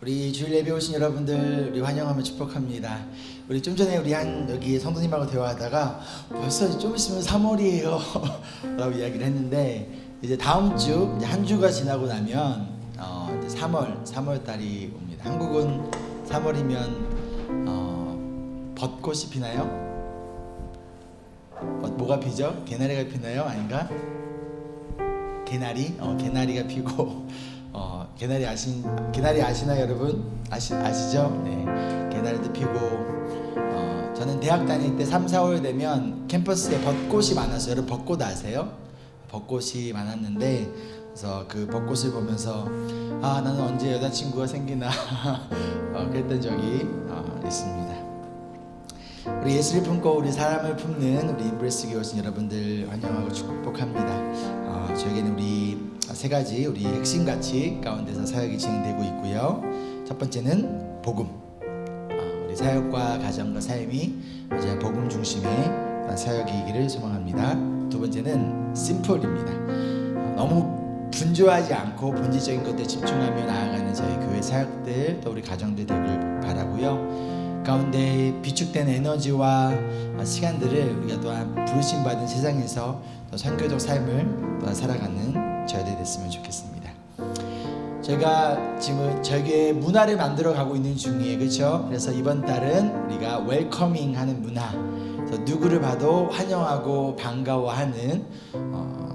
우리 주일 예배 오신 여러분들 우리 환영하며 축복합니다. 우리 좀 전에 우리 여기 성도님하고 대화하다가 벌써 좀 있으면 3월이에요 라고 이야기를 했는데, 이제 다음 주 이제 한 주가 지나고 나면 이제 3월 달이 옵니다. 한국은 3월이면 벚꽃이 피나요? 뭐가 피죠? 개나리가 피나요? 아닌가? 개나리가 피고 개나리 아시나요, 여러분? 아시죠? 네, 개나리도 피고, 저는 대학 다닐 때 3, 4월 되면 캠퍼스에 벚꽃이 많았어요. 여러분 벚꽃 아세요? 벚꽃이 많았는데, 그래서 그 벚꽃을 보면서 나는 언제 여자친구가 생기나 그랬던 적이 있습니다. 우리 예수를 품고 우리 사람을 품는 우리 인브레스 교회 오신 여러분들 환영하고 축복합니다. 저에게는 우리 세 가지 우리 핵심 가치 가운데서 사역이 진행되고 있고요. 첫 번째는 복음, 우리 사역과 가정과 삶이 이제 복음 중심의 사역이기를 소망합니다. 두 번째는 심플입니다. 너무 분주하지 않고 본질적인 것들에 집중하며 나아가는 저희 교회 사역들, 또 우리 가정들 되길 바라고요. 가운데 비축된 에너지와 시간들을 우리가 또한 부르심 받은 세상에서 또 선교적 삶을 또 살아가는 저희들이 됐으면 좋겠습니다. 저희가 지금 저희 교회 문화를 만들어 가고 있는 중이에요, 그렇죠? 그래서 이번 달은 우리가 웰커밍하는 문화, 누구를 봐도 환영하고 반가워하는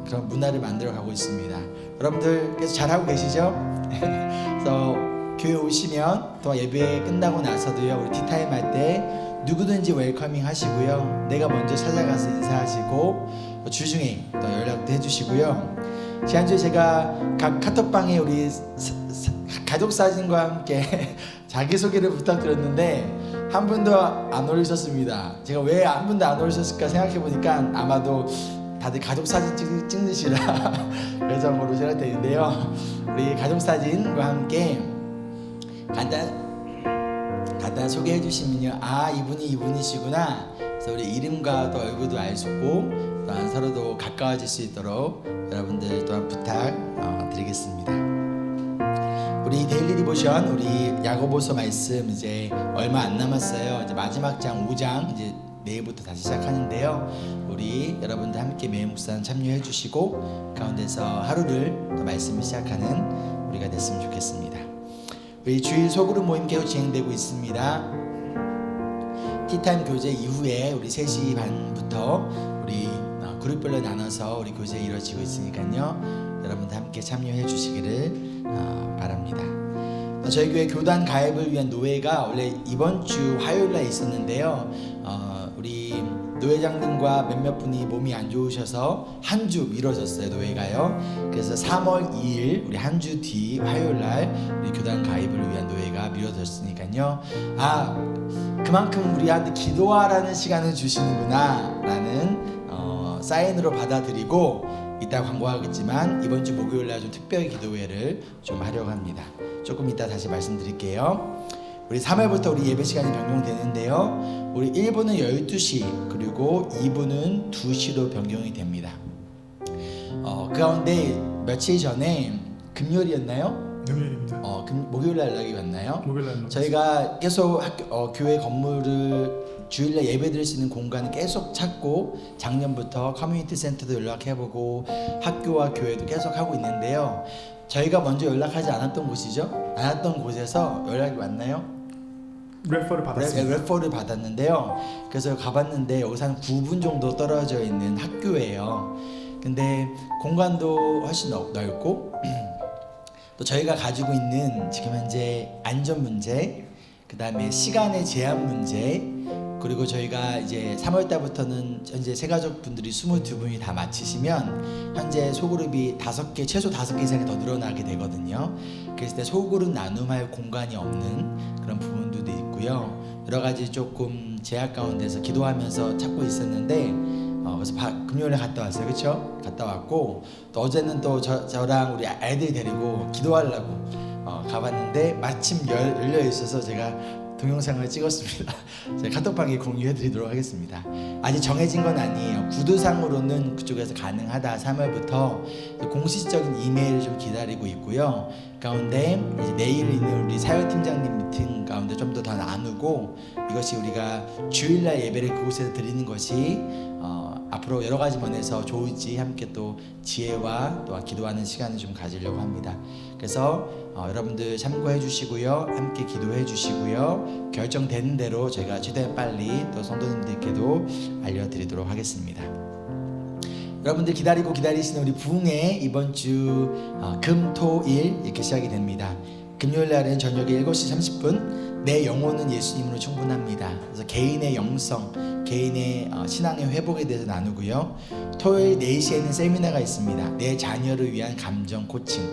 그런 문화를 만들어 가고 있습니다. 여러분들 계속 잘하고 계시죠? 그래서 교회 오시면 또 예배 끝나고 나서도요, 우리 티타임 할 때 누구든지 웰커밍 하시고요, 내가 먼저 찾아가서 인사하시고 주중에 또 연락도 해주시고요. 지난주에 제가 각 카톡방에 우리 가족 사진과 함께 자기소개를 부탁드렸는데 한 분도 안 올리셨습니다. 제가 왜 한 분도 안 올리셨을까 생각해보니까 아마도 다들 가족 사진 찍으시라 예정으로 생각되는데요. 우리 가족 사진과 함께 간단 소개해 주시면요, 이분이 이분이시구나. 그래서 우리 이름과 또 얼굴도 알 수 있고 또한 서로도 가까워질 수 있도록 여러분들 또한 부탁 드리겠습니다. 우리 데일리 디보션, 우리 야고보서 말씀 이제 얼마 안 남았어요. 이제 마지막 장 5장 이제 내일부터 다시 시작하는데요. 우리 여러분들 함께 매일 묵상 참여해 주시고 가운데서 하루를 또 말씀을 시작하는 우리가 됐으면 좋겠습니다. 우리 주일 소그룹 모임 계속 진행되고 있습니다. 티타임 교제 이후에 우리 3시 반부터 우리 그룹별로 나눠서 우리 교제 이루어지고 있으니까요, 여러분들 함께 참여해 주시기를 바랍니다. 저희 교회 교단 가입을 위한 노회가 원래 이번 주 화요일날 있었는데요, 우리 노회장님과 몇몇 분이 몸이 안 좋으셔서 한 주 미뤄졌어요, 노회가요. 그래서 3월 2일 우리 한 주 뒤 화요일날 우리 교단 가입을 위한 노회가 미뤄졌으니까요, 그만큼 우리한테 기도하라는 시간을 주시는구나 라는 사인으로 받아들이고, 이따 광고하겠지만 이번 주 목요일날 좀 특별 기도회를 좀 하려고 합니다. 조금 이따 다시 말씀드릴게요. 우리 3월부터 우리 예배 시간이 변경되는데요, 우리 1부는 12시 그리고 2부는 2시로 변경이 됩니다. 그 가운데 며칠 전에 금요일이었나요? 금요일입니다. 목요일날 연락이 왔나요? 목요일날 저희가 계속 교회 건물을 주일날 예배 드릴 수 있는 공간을 계속 찾고, 작년부터 커뮤니티 센터도 연락해보고 학교와 교회도 계속 하고 있는데요, 저희가 먼저 연락하지 않았던 곳에서 연락이 왔나요? 레퍼를 받았습니다. 레퍼를 받았는데요, 그래서 가봤는데 여기서 한 9분 정도 떨어져 있는 학교예요. 근데 공간도 훨씬 넓고 또 저희가 가지고 있는 지금 현재 안전 문제, 그 다음에 시간의 제한 문제, 그리고 저희가 이제 3월 달부터는 현재 세가족 분들이 22분이 다 마치시면 현재 소그룹이 최소 5개 이상이 더 늘어나게 되거든요. 그랬을 때 소그룹 나눔할 공간이 없는 그런 부분들도 있고요. 여러 가지 조금 제약 가운데서 기도하면서 찾고 있었는데, 그래서 금요일에 갔다 왔어요, 그렇죠? 갔다 왔고, 또 어제는 또 저랑 우리 아이들 데리고 기도하려고 가봤는데 마침 열려 있어서 제가 동영상을 찍었습니다. 제가 카톡방에 공유해드리도록 하겠습니다. 아직 정해진 건 아니에요. 구두상으로는 그쪽에서 가능하다. 3월부터 공식적인 이메일을 좀 기다리고 있고요. 가운데 이제 내일 있는 우리 사역팀장님 미팅 가운데 좀 더 나누고 이것이 우리가 주일날 예배를 그곳에서 드리는 것이 앞으로 여러 가지 면에서 좋을지 함께 또 지혜와 또 기도하는 시간을 좀 가지려고 합니다. 그래서 여러분들 참고해 주시고요, 함께 기도해 주시고요, 결정되는 대로 저희가 최대한 빨리 또 성도님들께도 알려드리도록 하겠습니다. 여러분들 기다리고 계시는 우리 부흥회 이번 주 금, 토, 일 이렇게 시작이 됩니다. 금요일 날은 저녁에 7시 30분 내 영혼은 예수님으로 충분합니다. 그래서 개인의 영성, 개인의 신앙의 회복에 대해서 나누고요. 토요일 4시에는 세미나가 있습니다. 내 자녀를 위한 감정 코칭.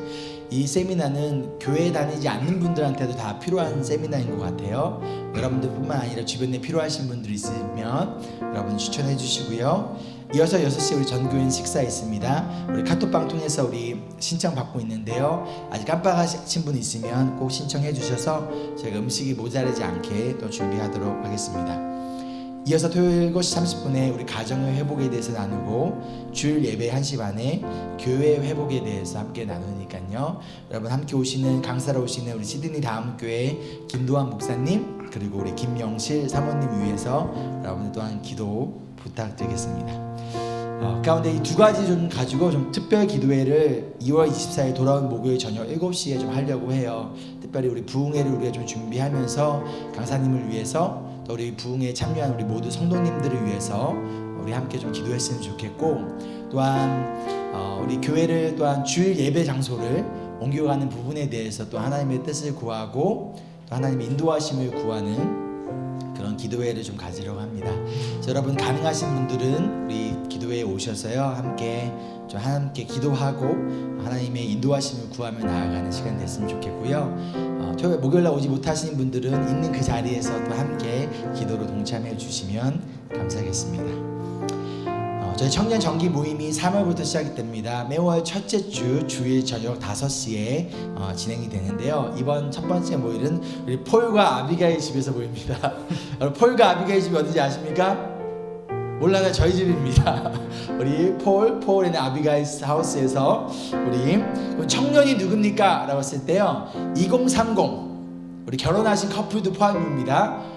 이 세미나는 교회 다니지 않는 분들한테도 다 필요한 세미나인 것 같아요. 여러분들뿐만 아니라 주변에 필요하신 분들 있으면 여러분 추천해 주시고요. 이어서 6시에 우리 전교인 식사 있습니다. 우리 카톡방 통해서 우리 신청 받고 있는데요. 아직 깜빡하신 분 있으면 꼭 신청해 주셔서 저희가 음식이 모자라지 않게 또 준비하도록 하겠습니다. 이어서 토요일 7시 30분에 우리 가정의 회복에 대해서 나누고 주일 예배 1시 반에 교회 회복에 대해서 함께 나누니까요. 여러분 함께 오시는 강사로 오시는 우리 시드니 다음교회 김도환 목사님 그리고 우리 김영실 사모님 위해서 여러분들 또한 기도 부탁드리겠습니다. 가운데 이 두 가지 좀 가지고 좀 특별 기도회를 2월 24일 돌아온 목요일 저녁 7시에 좀 하려고 해요. 특별히 우리 부흥회를 우리가 좀 준비하면서 강사님을 위해서 또 우리 부흥회에 참여한 우리 모두 성도님들을 위해서 우리 함께 좀 기도했으면 좋겠고, 또한 우리 교회를 또한 주일 예배 장소를 옮겨가는 부분에 대해서 또 하나님의 뜻을 구하고 또 하나님의 인도하심을 구하는 그런 기도회를 좀 가지려고 합니다. 여러분 가능하신 분들은 우리 기도회에 오셔서요 함께 기도하고 하나님의 인도하심을 구하며 나아가는 시간 됐으면 좋겠고요. 토요일 목요일날 오지 못하시는 분들은 있는 그 자리에서 또 함께 기도로 동참해 주시면 감사하겠습니다. 저희 청년 정기 모임이 3월부터 시작이 됩니다. 매월 첫째 주 주일 저녁 5시에 진행이 되는데요. 이번 첫 번째 모임은 우리 폴과 아비가일 집에서 모입니다. 폴과 아비가일 집이 어딘지 아십니까? 몰라요. 저희 집입니다. 우리 폴 앤 아비가일 하우스에서 우리 청년이 누굽니까? 라고 했을 때요 2030 우리 결혼하신 커플도 포함입니다.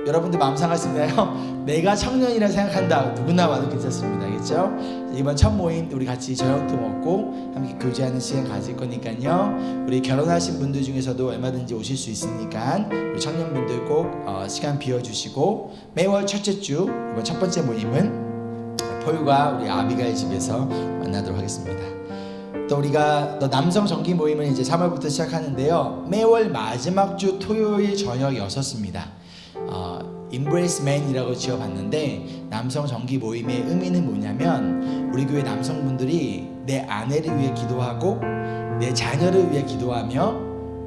여러분들 마음 상하시나요? 내가 청년이라 생각한다. 누구나 봐도 괜찮습니다. 알겠죠? 이번 첫 모임 우리 같이 저녁도 먹고 함께 교제하는 시간 가질 거니까요. 우리 결혼하신 분들 중에서도 얼마든지 오실 수 있으니까 우리 청년분들 꼭 시간 비워주시고 매월 첫째 주 이번 첫 번째 모임은 폴과 우리 아비가의 집에서 만나도록 하겠습니다. 또 우리가 남성 정기 모임은 이제 3월부터 시작하는데요. 매월 마지막 주 토요일 저녁 6시입니다. Embrace Man이라고 지어봤는데 남성 정기 모임의 의미는 뭐냐면 우리 교회 남성분들이 내 아내를 위해 기도하고 내 자녀를 위해 기도하며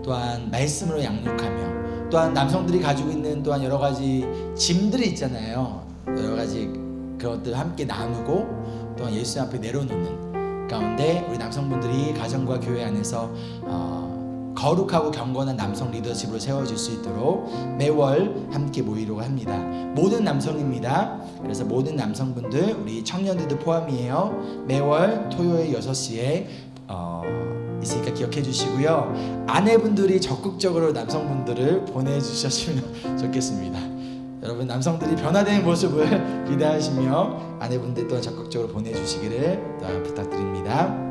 또한 말씀으로 양육하며 또한 남성들이 가지고 있는 또한 여러 가지 짐들이 있잖아요. 여러 가지 그것들 함께 나누고 또한 예수 앞에 내려놓는 가운데 우리 남성분들이 가정과 교회 안에서 거룩하고 경건한 남성 리더십으로 세워질 수 있도록 매월 함께 모이려고 합니다. 모든 남성입니다. 그래서 모든 남성분들 우리 청년들도 포함이에요. 매월 토요일 6시에 있으니까 기억해 주시고요. 아내분들이 적극적으로 남성분들을 보내주셨으면 좋겠습니다. 여러분 남성들이 변화되는 모습을 기대하시며 아내분들 또한 적극적으로 보내주시기를 또한 부탁드립니다.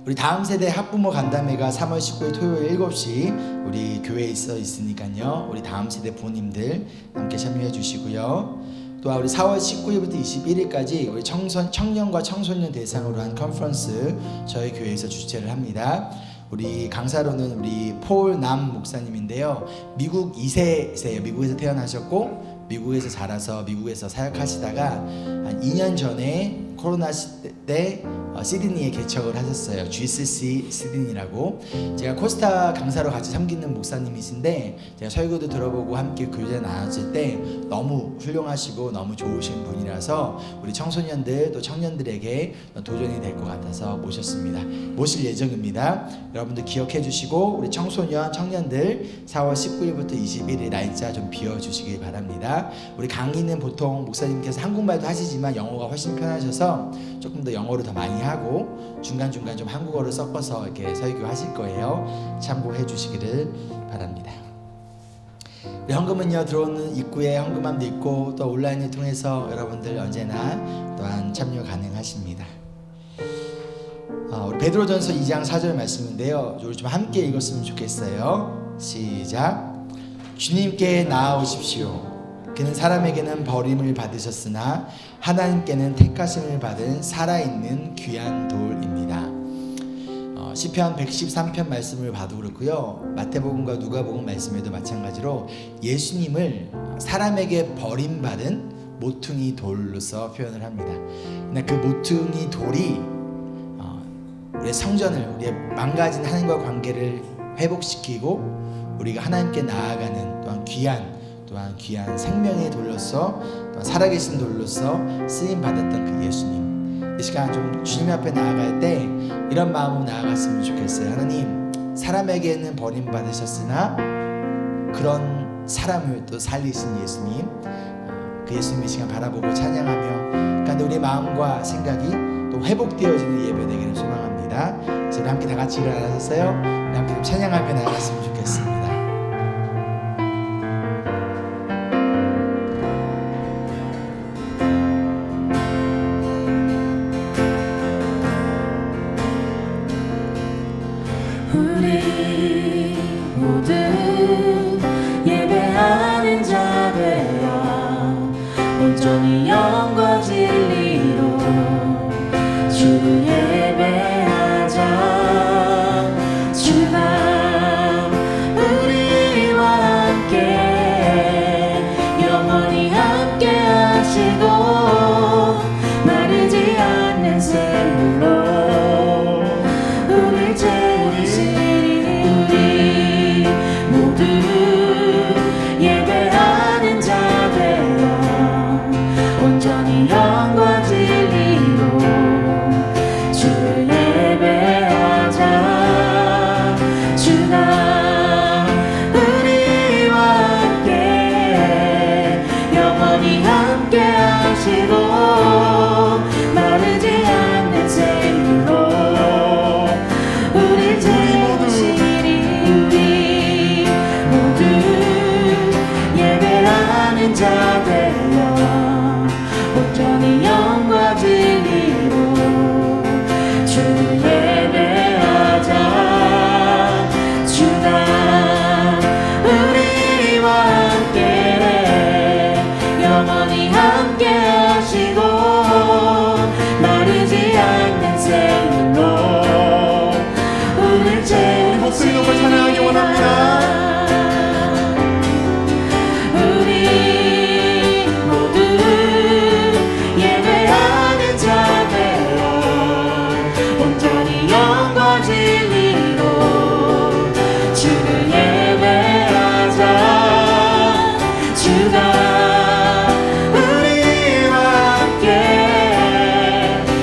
우리 다음 세대 학부모 간담회가 3월 19일 토요일 7시 우리 교회에 있으니까요. 우리 다음 세대 부모님들 함께 참여해 주시고요. 또한 우리 4월 19일부터 21일까지 우리 청년과 청소년 대상으로 한 컨퍼런스 저희 교회에서 주최를 합니다. 우리 강사로는 우리 폴 남 목사님인데요. 미국 2세세요. 미국에서 태어나셨고 미국에서 자라서 미국에서 사역하시다가 한 2년 전에 코로나 때 시드니에 개척을 하셨어요. GCC 시드니라고. 제가 코스타 강사로 같이 섬기는 목사님이신데 제가 설교도 들어보고 함께 교제 나눴을 때 너무 훌륭하시고 너무 좋으신 분이라서 우리 청소년들 또 청년들에게 도전이 될 것 같아서 모실 예정입니다. 여러분들 기억해 주시고 우리 청소년 청년들 4월 19일부터 21일 날짜 좀 비워주시길 바랍니다. 우리 강의는 보통 목사님께서 한국말도 하시지만 영어가 훨씬 편하셔서 통해서 조금 더 영어로 더 많이 하고 중간중간 좀 한국어를 섞어서 이렇게 설교하실 거예요. 참고해 주시기를 바랍니다. 우리 헌금은요, 들어오는 입구에 헌금함도 있고 또 온라인을 통해서 여러분들 언제나 또한 참여 가능하십니다. 우리 베드로전서 2장 4절 말씀인데요, 우리 좀 함께 읽었으면 좋겠어요. 시작. 주님께 나아오십시오. 그는 사람에게는 버림을 받으셨으나 하나님께는 택하심을 받은 살아있는 귀한 돌입니다. 시편 113편 말씀을 봐도 그렇고요, 마태복음과 누가복음 말씀에도 마찬가지로 예수님을 사람에게 버림받은 모퉁이 돌로서 표현을 합니다. 근데 그 모퉁이 돌이 우리의 성전을, 우리의 망가진 하나님과 관계를 회복시키고 우리가 하나님께 나아가는 또한 귀한 생명의 돌로서, 또한 살아계신 돌로서 쓰임 받았던 그 예수님, 이 시간 좀 주님 앞에 나아갈 때 이런 마음으로 나아갔으면 좋겠어요. 하나님, 사람에게는 버림받으셨으나 그런 사람을 또 살리신 예수님, 그 예수님 이 시간 바라보고 찬양하며 그러니까 우리 마음과 생각이 또 회복되어지는 예배 되기를 소망합니다. 그래서 우리 함께 다 같이 일어나셨어요. 우리 함께 찬양하며 나아갔으면 좋겠습니다. 우리 모두 예배하는 자 되어 온전히 영과 진리로 주를 예배하자. 주가 우리와 함께 영원히 함께 하시고 마르지 않는 샘물로 우리 채우시리. 우리 모두 예배하는 자 되어 온전히 영과 진리로 주를 예배하자. 주가 우리와 함께 영원히 함께 하시고 마르지 않는 샘물로 우리 채우시리. 우리 모두 예배하는 자 되어 온전히 영과 진리로 주를 예배하자. 주가 우리와 함께 영원히 함께 하시고 마르지 않는 샘물로 우리 채우시리. 목소리 높여 찬양하기 원합니다. 우리 모두 예배하는 자 되어 온전히 영과 진리로 주를 예배하자. 주가 우리와 함께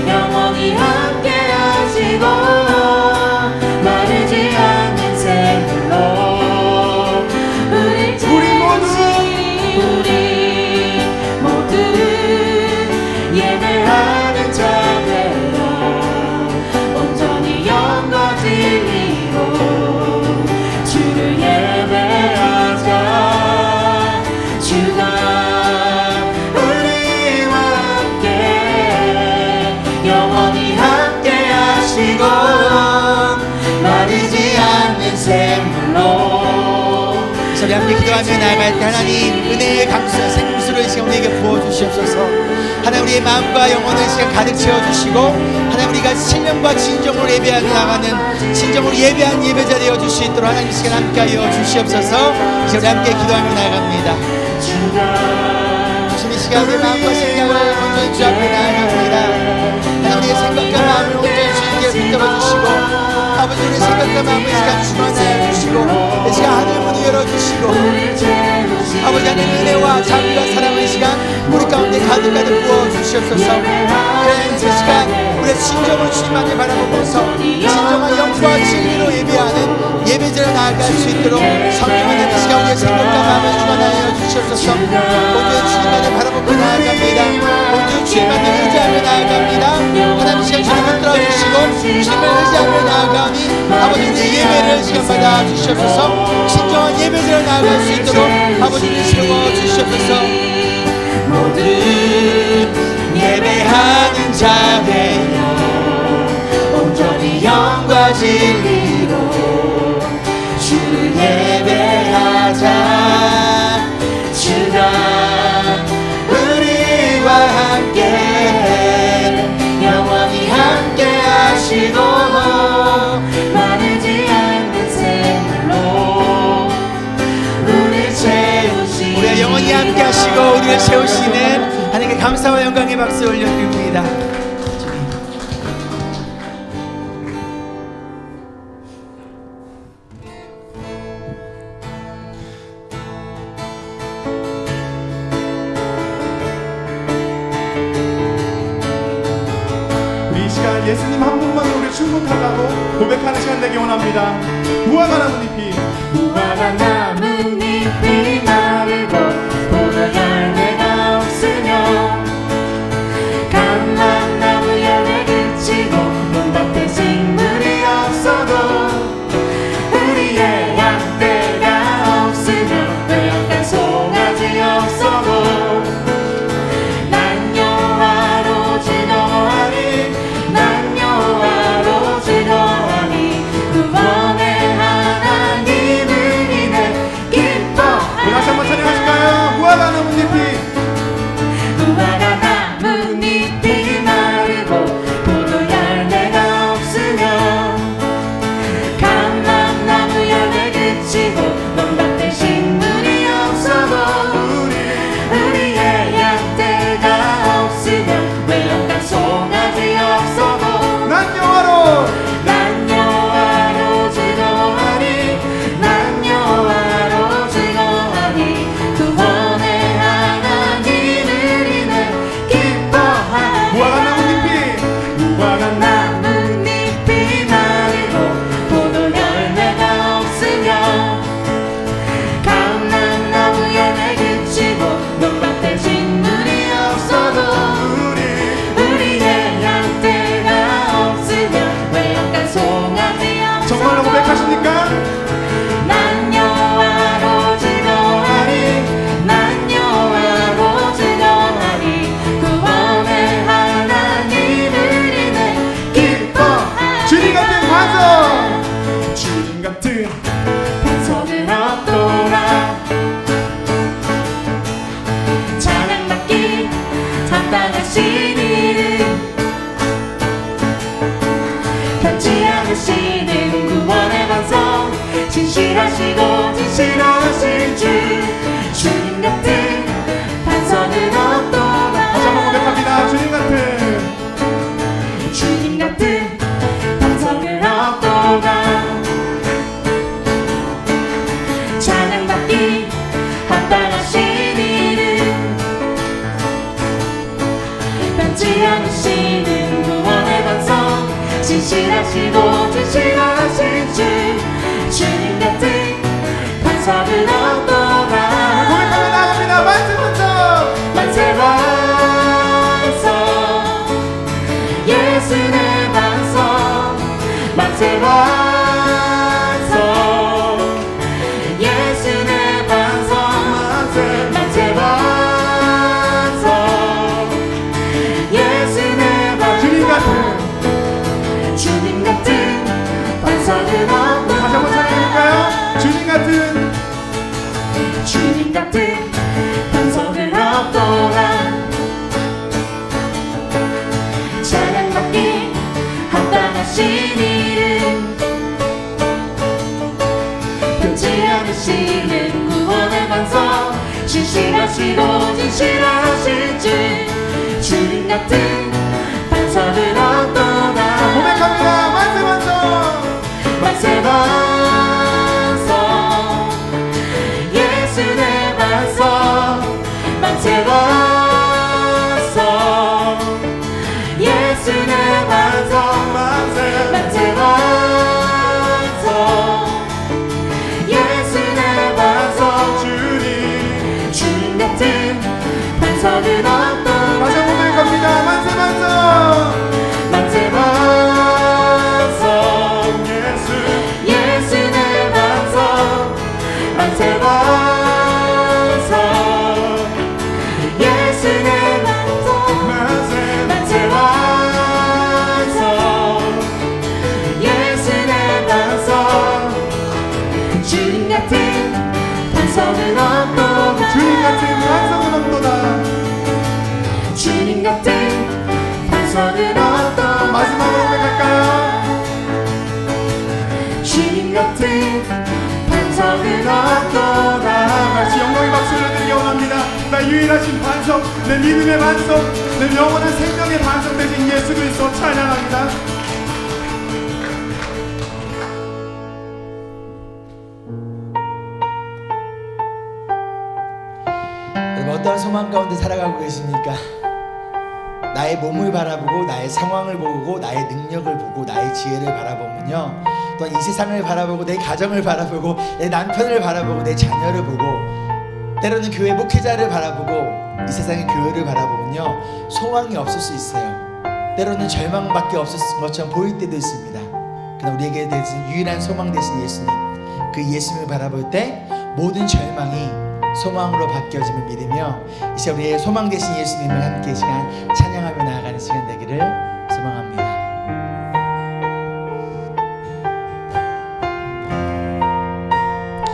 영원히 함께 하시고 마르지 않는 샘물로 우리 채우시리. 우리 모두 예배하는 자 되어 온전히 영과 진리로 주를 예배하자. 주가 우리와 함께 영원히 함께 하시고 마르지 않는 샘물로. 우리 함께 기도하며 나아갈 때 하나님 은혜의 강수와 생수를 이 시간 우리에게 부어주시옵소서. 하나님 우리의 마음과 영혼을 이 시간 가득 채워주시고 하나님 우리가 신령과 진정으로 예배하며 나가는 진정으로 예배한 예배자 되어줄 수 있도록 하나님 이 시간 함께하여 주시옵소서. 이 시간 우리 함께 기도하며 나아갑니다. 주님 이 시간 우리의 마음과 생각을 온전히 주 앞에 나아갑니다. 하나님 우리의 생각과 마음을 온전히 주님께 붙들어주시고 아버지 우리의 생각과 마음을 이 시간 주관하여 주시고 이 시간 하늘 문을 열어주시고 아버지 하나님 은혜와 자비와 사랑의 시간 우리 가운데 가득 부어주시옵소서. 그래 이 시간 우리의 진정을 주님만을 바라보면서 진정한 영과 진리로 예배하는 예배자로 나아갈 수 있도록 성령 하나님 이 시간 우리의 생각과 마음을 주관하여 주시옵소서. 온전히 주님만을 바라보고 나아갑니다. 온전히 주님만을 의지하며 나아갑니다. 나아갑니다. 하나님 시간 주님 붙들어 주시고 주님을 의지하며 나아가니 아버지의 예배를 시간마다 주시옵소서. 신중한 예배를 나아갈 수 있도록 아버지를 세워 주시옵소서. 모든 예배하는 자되여 온전히 영과 진리로 주를 예배하자. 주가 우리와 함께 영원히 함께 하시고 마르지 않는 샘물로 우리를 채우시니 우리가 영원히 함께 하시고 우리를 채우시는 하나님께 감사와 영광의 박수 올려드립니다. 우리 이 시간 예수님 한 분만으로 우리 충분하다고 고백하는 시간 되기 원합니다. 무화과 나뭇잎이 무화과 나뭇잎이 마르고 포도 열매가 없으며 감람나무 열매 그치고 논밭에 식물이 없어도 우리의 양떼가 없으며 외양간 송아지 없어도 난 여호와로 즐거워하니 난 여호와로 즐거워하니 구원의 하나님을 인해 기뻐하니. 다시 한번 찬양하실까요? 무화과 나뭇잎이 무화과 나뭇잎이 마르고 포도 열매가 없으며 감람나무 열매 그치고 논밭에 식물이 없어도 우리의 양떼가 없으며 외양간 송아지 없어도 난 여호와로 난 여호와로 즐거워하니 난 여호와로 즐거워하니 구원의 하나님을 인해 기뻐하니. 무화과 나뭇잎이 무화과 나뭇잎이 마르고 포도 열매가 없으며 감람나무 열매 그치고 논밭에 식물이 없어도 우리의 양떼가 없으며 외양간 송아지 없어도 정말로 고백하십니까? 난 여호와로 즐거워하니 난 여호와로 즐거워하니 구원의 하나님을 인해 기뻐하니. 주님 같은 반석 주님 같은 반석은 없도다. 찬양받기 합당하신 이름 변치 않으시는 구원의 반석 진실하시고 진실하신 주 주님 같은 반석은 없도다. 다시 한번 고백합니다. 주님 같은 주님 같은 반석은 없도다. 찬양받기 합당하신 이름 변치 않으시는 구원의 반석 진실하시고 진실하신 주 주님 같은 반석은 없도다. 고백하며 나갑니다. 만세 반석 만세 반석 예수 내 반석 만세 반석 예수 내 반석 만세 반석 예수 내 주님 반석 같은 주님 같은 반석은 다시 한번 없도다. 찬양해볼까요? 주님 같은 주님 같은 반석은 없도다. 찬양받기 합당하신 이름 변치 않으시는 구원의 반석 진실하시고 진실하신 주 주님 같은 반석은 없도다. 고백합니다. 만세 반석 만세 반석 예수 내 반석 만세 반석 예수 내 반석 만세 만세 반석 예수 내 반석 주님 같은 반석은 다시 한번 없도다. 고백합니다. 만세 반석 같은 반석은 없도다 주님 같은 반석은 없도다. 주님 같은 반석은 없도다 마지막으로 고백할까요? 주님 같은 반석은 없도다 같이 영광의 박수를 드리기 원합니다. 나 유일하신 반석, 내 믿음의 반석, 내 영원한 생명의 반석 되신 예수 그리스도 찬양합니다. 여러분 어떠한 소망 가운데 살아가고 계십니까? 나의 몸을 바라보고 나의 상황을 보고 나의 능력을 보고 나의 지혜를 바라보면요, 또한 이 세상을 바라보고 내 가정을 바라보고 내 남편을 바라보고 내 자녀를 보고 때로는 교회 목회자를 바라보고 이 세상의 교회를 바라보면요, 소망이 없을 수 있어요. 때로는 절망밖에 없을 것처럼 보일 때도 있습니다. 그러나 우리에게 되신 유일한 소망 되신 예수님, 그 예수님을 바라볼 때 모든 절망이 소망으로 바뀌어짐을 믿으며 이 시간 우리의 소망 되신 예수님을 함께 이 시간 찬양하며 나아가는 시간 되기를 소망합니다.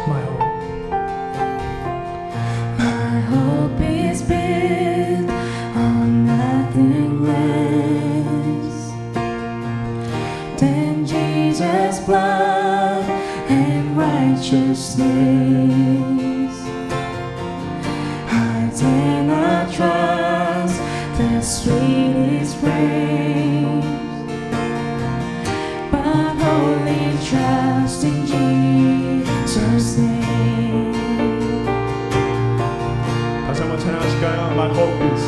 My hope. My hope is built on nothing less than Jesus' blood and righteousness. I dare not trust the sweetest praise, but wholly trust in Jesus' name. 다시 한번 찬양하실까요? My hope is.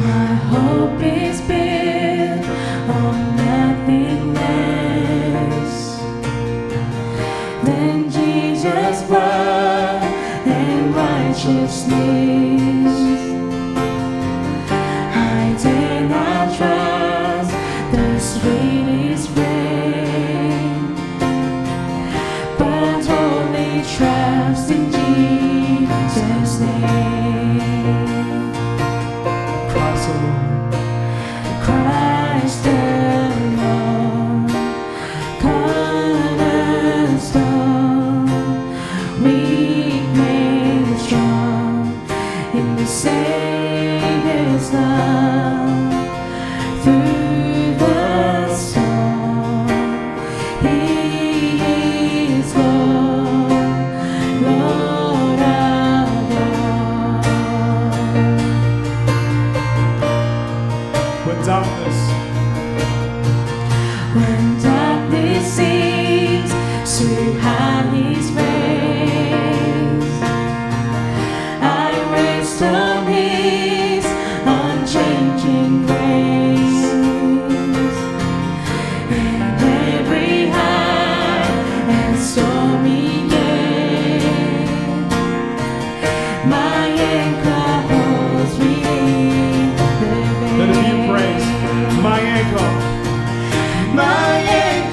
My hope is built on nothing less than Jesus' blood and righteousness. I dare not trust the sweetest rain, but only trust in Jesus' name. Christ alone. Christ alone, cornerstone, weak made strong in the Savior's love. Through the storm, He is Lord, Lord of all. When darkness When darkness seems to hide His face, I rest on His unchanging grace. In every high and stormy day, my anchor holds me in the Let it be your praise. My anchor. my anchor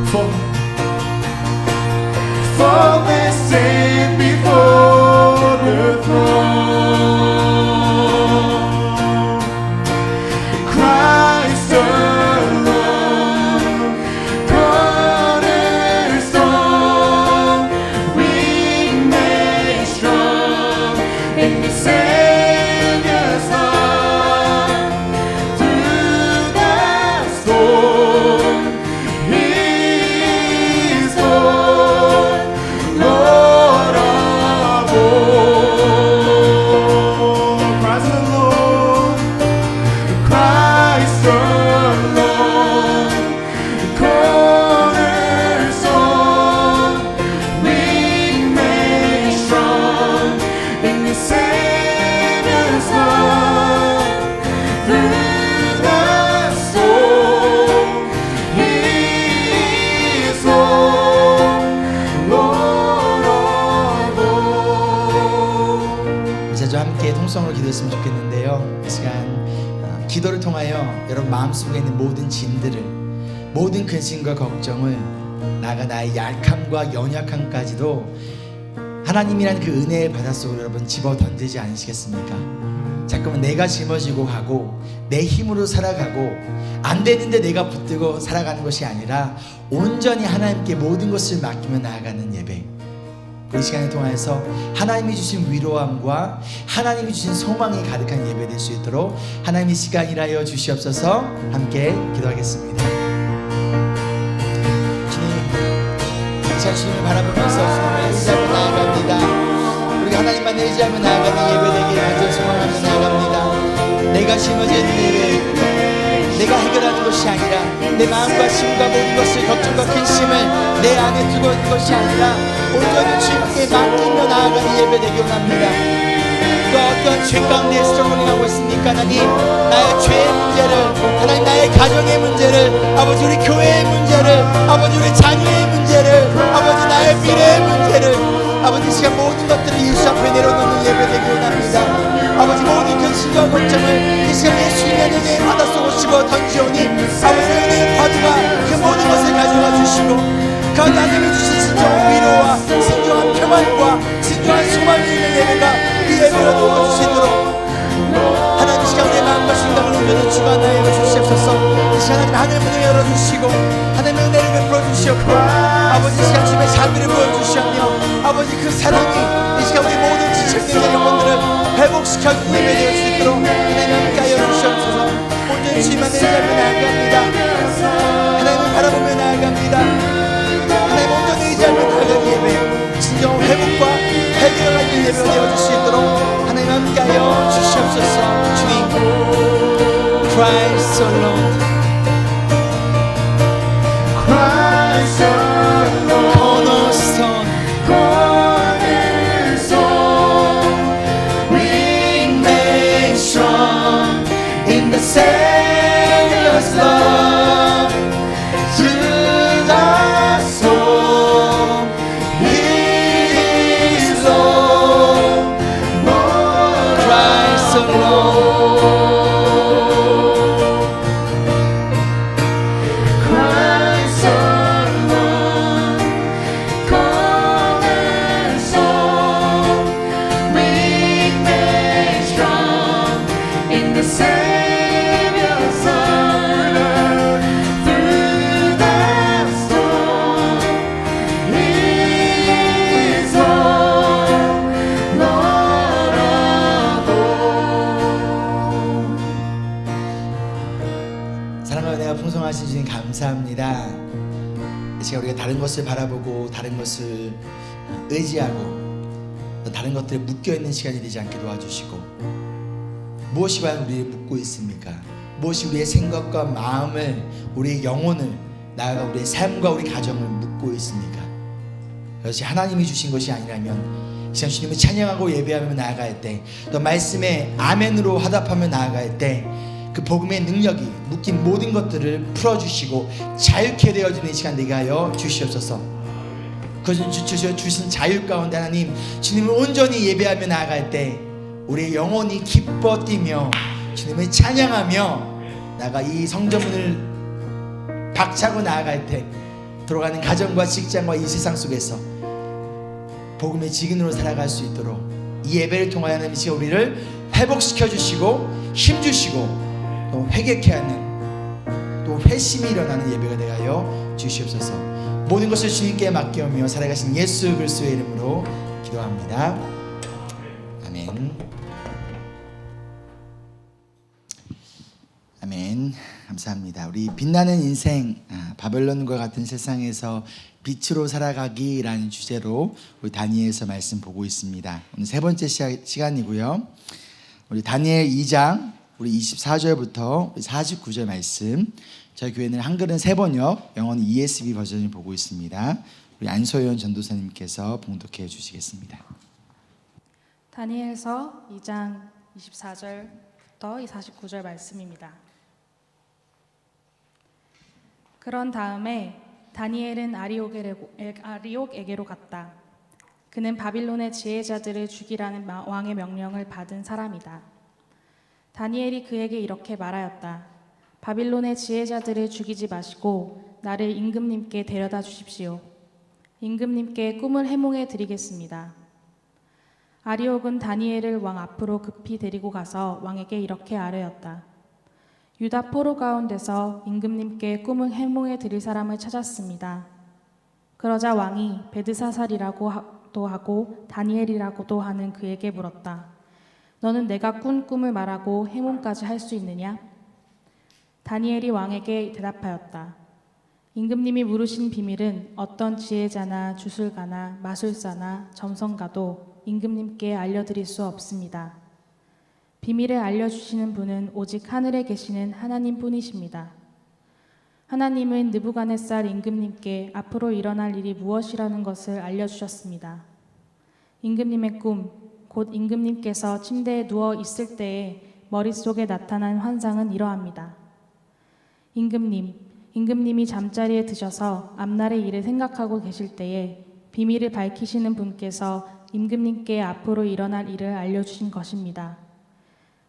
For we stand before the throne. Christ alone, cornerstone, we made strong in the Savior's love. Through the storm, He is Lord, Lord of all. Christ alone, Christ alone, cornerstone, we made strong in the Savior's love. Through the storm, He is Lord, Lord of all. 이제 좀 함께 통성으로 기도했으면 좋겠는데요. 이 시간 기도를 통하여 여러분 마음속에 있는 모든 짐들을, 모든 근심과 걱정을, 나가 나의 약함과 연약함까지도 하나님이란 그 은혜의 바닷속으로 여러분 집어 던지지 않으시겠습니까? 자꾸만 내가 짊어지고 가고 내 힘으로 살아가고 안 되는데 내가 붙들고 살아가는 것이 아니라 온전히 하나님께 모든 것을 맡기며 나아가는 예배, 이 시간을 통해서 하나님이 주신 위로함과 하나님이 주신 소망이 가득한 예배 될 수 있도록 하나님의 시간이라여 주시옵소서. 함께 기도하겠습니다. 주님, 이 시간 주님을 바라보면서 주님을 의지하며 나아갑니다. 우리가 하나님만 의지하며 나아가는 예배 되기를 간절히 소망하며 나아갑니다. 내가 짊어진 일을 내가 해결하는 것이 아니라 내 마음과 심과 모든 것을, 걱정과 근심을 내 안에 두고 있는 것이 아니라 온전히 주님께 맡기며 나아가는 예배 되기 원합니다. 또 어떤 죄 가운데 스트러글링하고 있습니까? 하나님, 나의 죄의 문제를, 하나님 나의 가정의 문제를, 아버지 우리 교회의 문제를, 아버지 우리 자녀의 문제를, 아버지 나의 미래의 문제를, 아버지 시간 모든 것들을 예수 앞에 내려놓는 예배 되기 원합니다. 아버지 모든 근심과 걱정을 이 시간 예수님의 은혜의 바닷속으로 집어 던지오니 아버지 은혜의 파도가 그 모든 것을 가져가 주시고 그 하나님이 주신 진정한 위로와 진정한 평안과 진정한 소망이 있는 예배가 이 예배로 도와줄 수 있도록 하나님 이 시간 내 마음과 심장을 온전히 주관하여 주시옵소서. 이 시간 하나님 문을 열어주시고 하나님의 은혜를 베풀어 주시옵고 아버지 이 시간 주님의 자비를 보여주시며 아버지 그 사랑이 이 시간 우리 모든 지체된 영혼들을 회복시켜주는 예배 되어 수 있도록 하나님 함께 하여 주시옵소서. 온전히 주님만 의지하며 나아갑니다. 하나님을 바라보며 나아갑니다. 하나님 온전히 의지하며 나아가는 예배, 진정한 회복과 해결을 하는 예배가 되어줄 수 있도록 하나님 함께 하여 주시옵소서. 주님, Christ alone, Christ alone, cornerstone, cornerstone, we made strong in the Savior's love. Through the storm, He is Lord, Lord Christ alone, Christ alone, cornerstone, we made strong in the Savior's love. Through the storm, He is Lord, Lord of all. 사랑과 은혜가 풍성하신 주님 감사합니다. 이 시간 우리가 다른 것을 바라보고 다른 것을 의지하고 또 다른 것들에 묶여있는 시간이 되지 않게 도와주시고 무엇이 과연 우리를 묶고 있습니까? 무엇이 우리의 생각과 마음을, 우리의 영혼을, 나아가 우리의 삶과 우리 가정을 묶고 있습니까? 그것이 하나님이 주신 것이 아니라면 이 시간 주님을 찬양하고 예배하며 나아갈 때, 또 말씀에 아멘으로 화답하며 나아갈 때 그 복음의 능력이 묶인 모든 것들을 풀어주시고 자유케 되어지는 시간 되게 하여 주시옵소서. 그 주신 자유 가운데 하나님, 주님을 온전히 예배하며 나아갈 때 우리의 영혼이 기뻐 뛰며 주님을 찬양하며 나가 이 성전문을 박차고 나아갈 때 들어가는 가정과 직장과 이 세상 속에서 복음의 직인으로 살아갈 수 있도록 이 예배를 통하여 하나님 이 시간 우리를 회복시켜 주시고 힘 주시고 또 회개케 하는 또 회심이 일어나는 예배가 되게 하여 주시옵소서. 모든 것을 주님께 맡겨오며 살아가신 예수 그리스도의 이름으로 기도합니다. 아멘. 아멘. 감사합니다. 우리 빛나는 인생, 바벨론과 같은 세상에서 빛으로 살아가기라는 주제로 우리 다니엘서 말씀 보고 있습니다. 오늘 세 번째 시간이고요. 우리 다니엘 2장 우리 24절부터 49절 말씀. 저희 교회는 한글은 세번역, 영어는 ESV 버전을 보고 있습니다. 우리 안소연 전도사님께서 봉독해 주시겠습니다. 다니엘서 2장 24절부터 49절 말씀입니다. 그런 다음에 다니엘은 아리옥에게로 갔다. 그는 바빌론의 지혜자들을 죽이라는 왕의 명령을 받은 사람이다. 다니엘이 그에게 이렇게 말하였다. 바빌론의 지혜자들을 죽이지 마시고 나를 임금님께 데려다 주십시오. 임금님께 꿈을 해몽해 드리겠습니다. 아리옥은 다니엘을 왕 앞으로 급히 데리고 가서 왕에게 이렇게 아뢰었다. 유다 포로 가운데서 임금님께 꿈을 해몽해 드릴 사람을 찾았습니다. 그러자 왕이 베드사살이라고도 하고 다니엘이라고도 하는 그에게 물었다. 너는 내가 꾼 꿈을 말하고 해몽까지 할 수 있느냐? 다니엘이 왕에게 대답하였다. 임금님이 물으신 비밀은 어떤 지혜자나 주술가나 마술사나 점성가도 임금님께 알려드릴 수 없습니다. 비밀을 알려주시는 분은 오직 하늘에 계시는 하나님 뿐이십니다. 하나님은 느부갓네살 임금님께 앞으로 일어날 일이 무엇이라는 것을 알려주셨습니다. 임금님의 꿈, 곧 임금님께서 침대에 누워 있을 때에 머릿속에 나타난 환상은 이러합니다. 임금님이 잠자리에 드셔서 앞날의 일을 생각하고 계실 때에 비밀을 밝히시는 분께서 임금님께 앞으로 일어날 일을 알려주신 것입니다.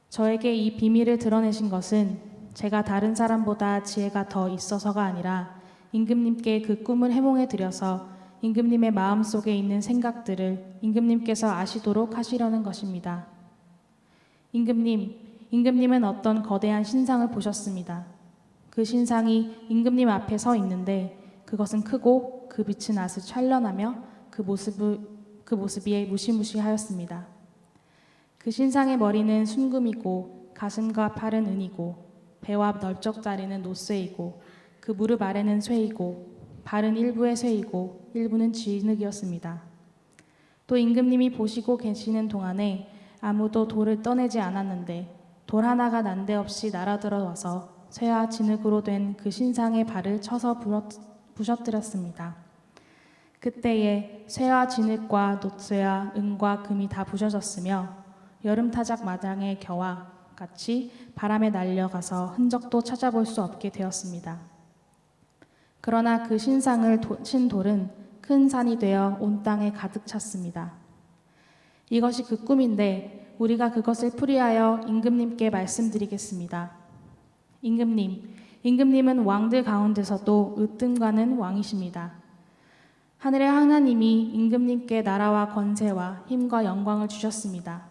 저에게 이 비밀을 드러내신 것은 제가 다른 사람보다 지혜가 더 있어서가 아니라 임금님께 그 꿈을 해몽해 드려서 임금님의 마음속에 있는 생각들을 임금님께서 아시도록 하시려는 것입니다. 임금님은 어떤 거대한 신상을 보셨습니다. 그 신상이 임금님 앞에 서 있는데 그것은 크고 그 빛은 아주 찬란하며 그 모습이 무시무시하였습니다. 그 신상의 머리는 순금이고 가슴과 팔은 은이고 배와 널쩍다리는 노쇠이고 그 무릎 아래는 쇠이고 발은 일부의 쇠이고 일부는 진흙이었습니다. 또 임금님이 보시고 계시는 동안에 아무도 돌을 떠내지 않았는데 돌 하나가 난데없이 날아들어와서 쇠와 진흙으로 된 그 신상의 발을 쳐서 부셔뜨렸습니다. 그때에 쇠와 진흙과 노쇠와 은과 금이 다 부셔졌으며 여름 타작 마당의 겨와 같이 바람에 날려가서 흔적도 찾아볼 수 없게 되었습니다. 그러나 그 신상을 친 돌은 큰 산이 되어 온 땅에 가득 찼습니다. 이것이 그 꿈인데 우리가 그것을 풀이하여 임금님께 말씀드리겠습니다. 임금님은 왕들 가운데서도 으뜸가는 왕이십니다. 하늘의 하나님이 임금님께 나라와 권세와 힘과 영광을 주셨습니다.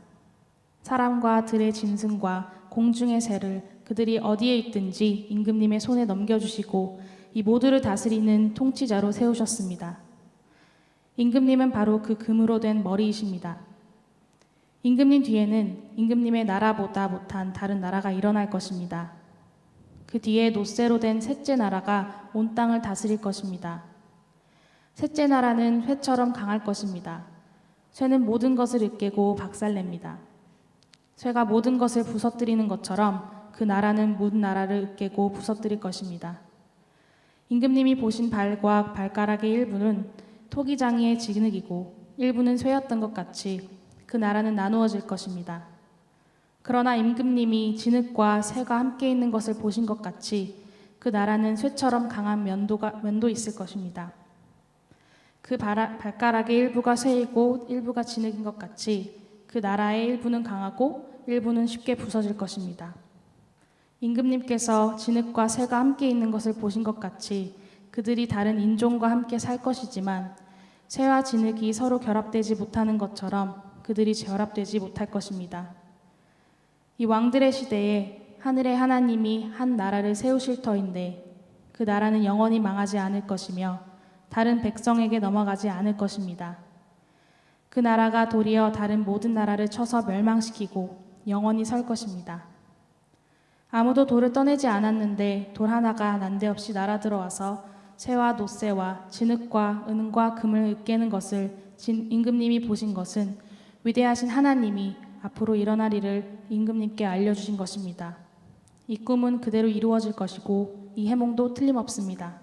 사람과 들의 짐승과 공중의 새를 그들이 어디에 있든지 임금님의 손에 넘겨주시고 이 모두를 다스리는 통치자로 세우셨습니다. 임금님은 바로 그 금으로 된 머리이십니다. 임금님 뒤에는 임금님의 나라보다 못한 다른 나라가 일어날 것입니다. 그 뒤에 노쇠로 된 셋째 나라가 온 땅을 다스릴 것입니다. 셋째 나라는 쇠처럼 강할 것입니다. 쇠는 모든 것을 으깨고 박살냅니다. 쇠가 모든 것을 부서뜨리는 것처럼 그 나라는 모든 나라를 으깨고 부서뜨릴 것입니다. 임금님이 보신 발과 발가락의 일부는 토기장이의 진흙이고 일부는 쇠였던 것 같이 그 나라는 나누어질 것입니다. 그러나 임금님이 진흙과 쇠가 함께 있는 것을 보신 것 같이 그 나라는 쇠처럼 강한 면도 있을 것입니다. 그 발가락의 일부가 쇠이고 일부가 진흙인 것 같이 그 나라의 일부는 강하고 일부는 쉽게 부서질 것입니다. 임금님께서 진흙과 쇠가 함께 있는 것을 보신 것 같이 그 그들이 다른 인종과 함께 살 것이지만 쇠와 진흙이 서로 결합되지 못하는 것처럼 그들이 결합되지 못할 것입니다. 이 왕들의 시대에 하늘의 하나님이 한 나라를 세우실 터인데 그 나라는 영원히 망하지 않을 것이며 다른 백성에게 넘어가지 않을 것입니다. 그 나라가 도리어 다른 모든 나라를 쳐서 멸망시키고 영원히 설 것입니다. 아무도 돌을 떠내지 않았는데 돌 하나가 난데없이 날아들어와서 쇠와 놋쇠와 진흙과 은과 금을 으깨는 것을 임금님이 보신 것은 위대하신 하나님이 앞으로 일어날 일을 임금님께 알려주신 것입니다. 이 꿈은 그대로 이루어질 것이고 이 해몽도 틀림없습니다.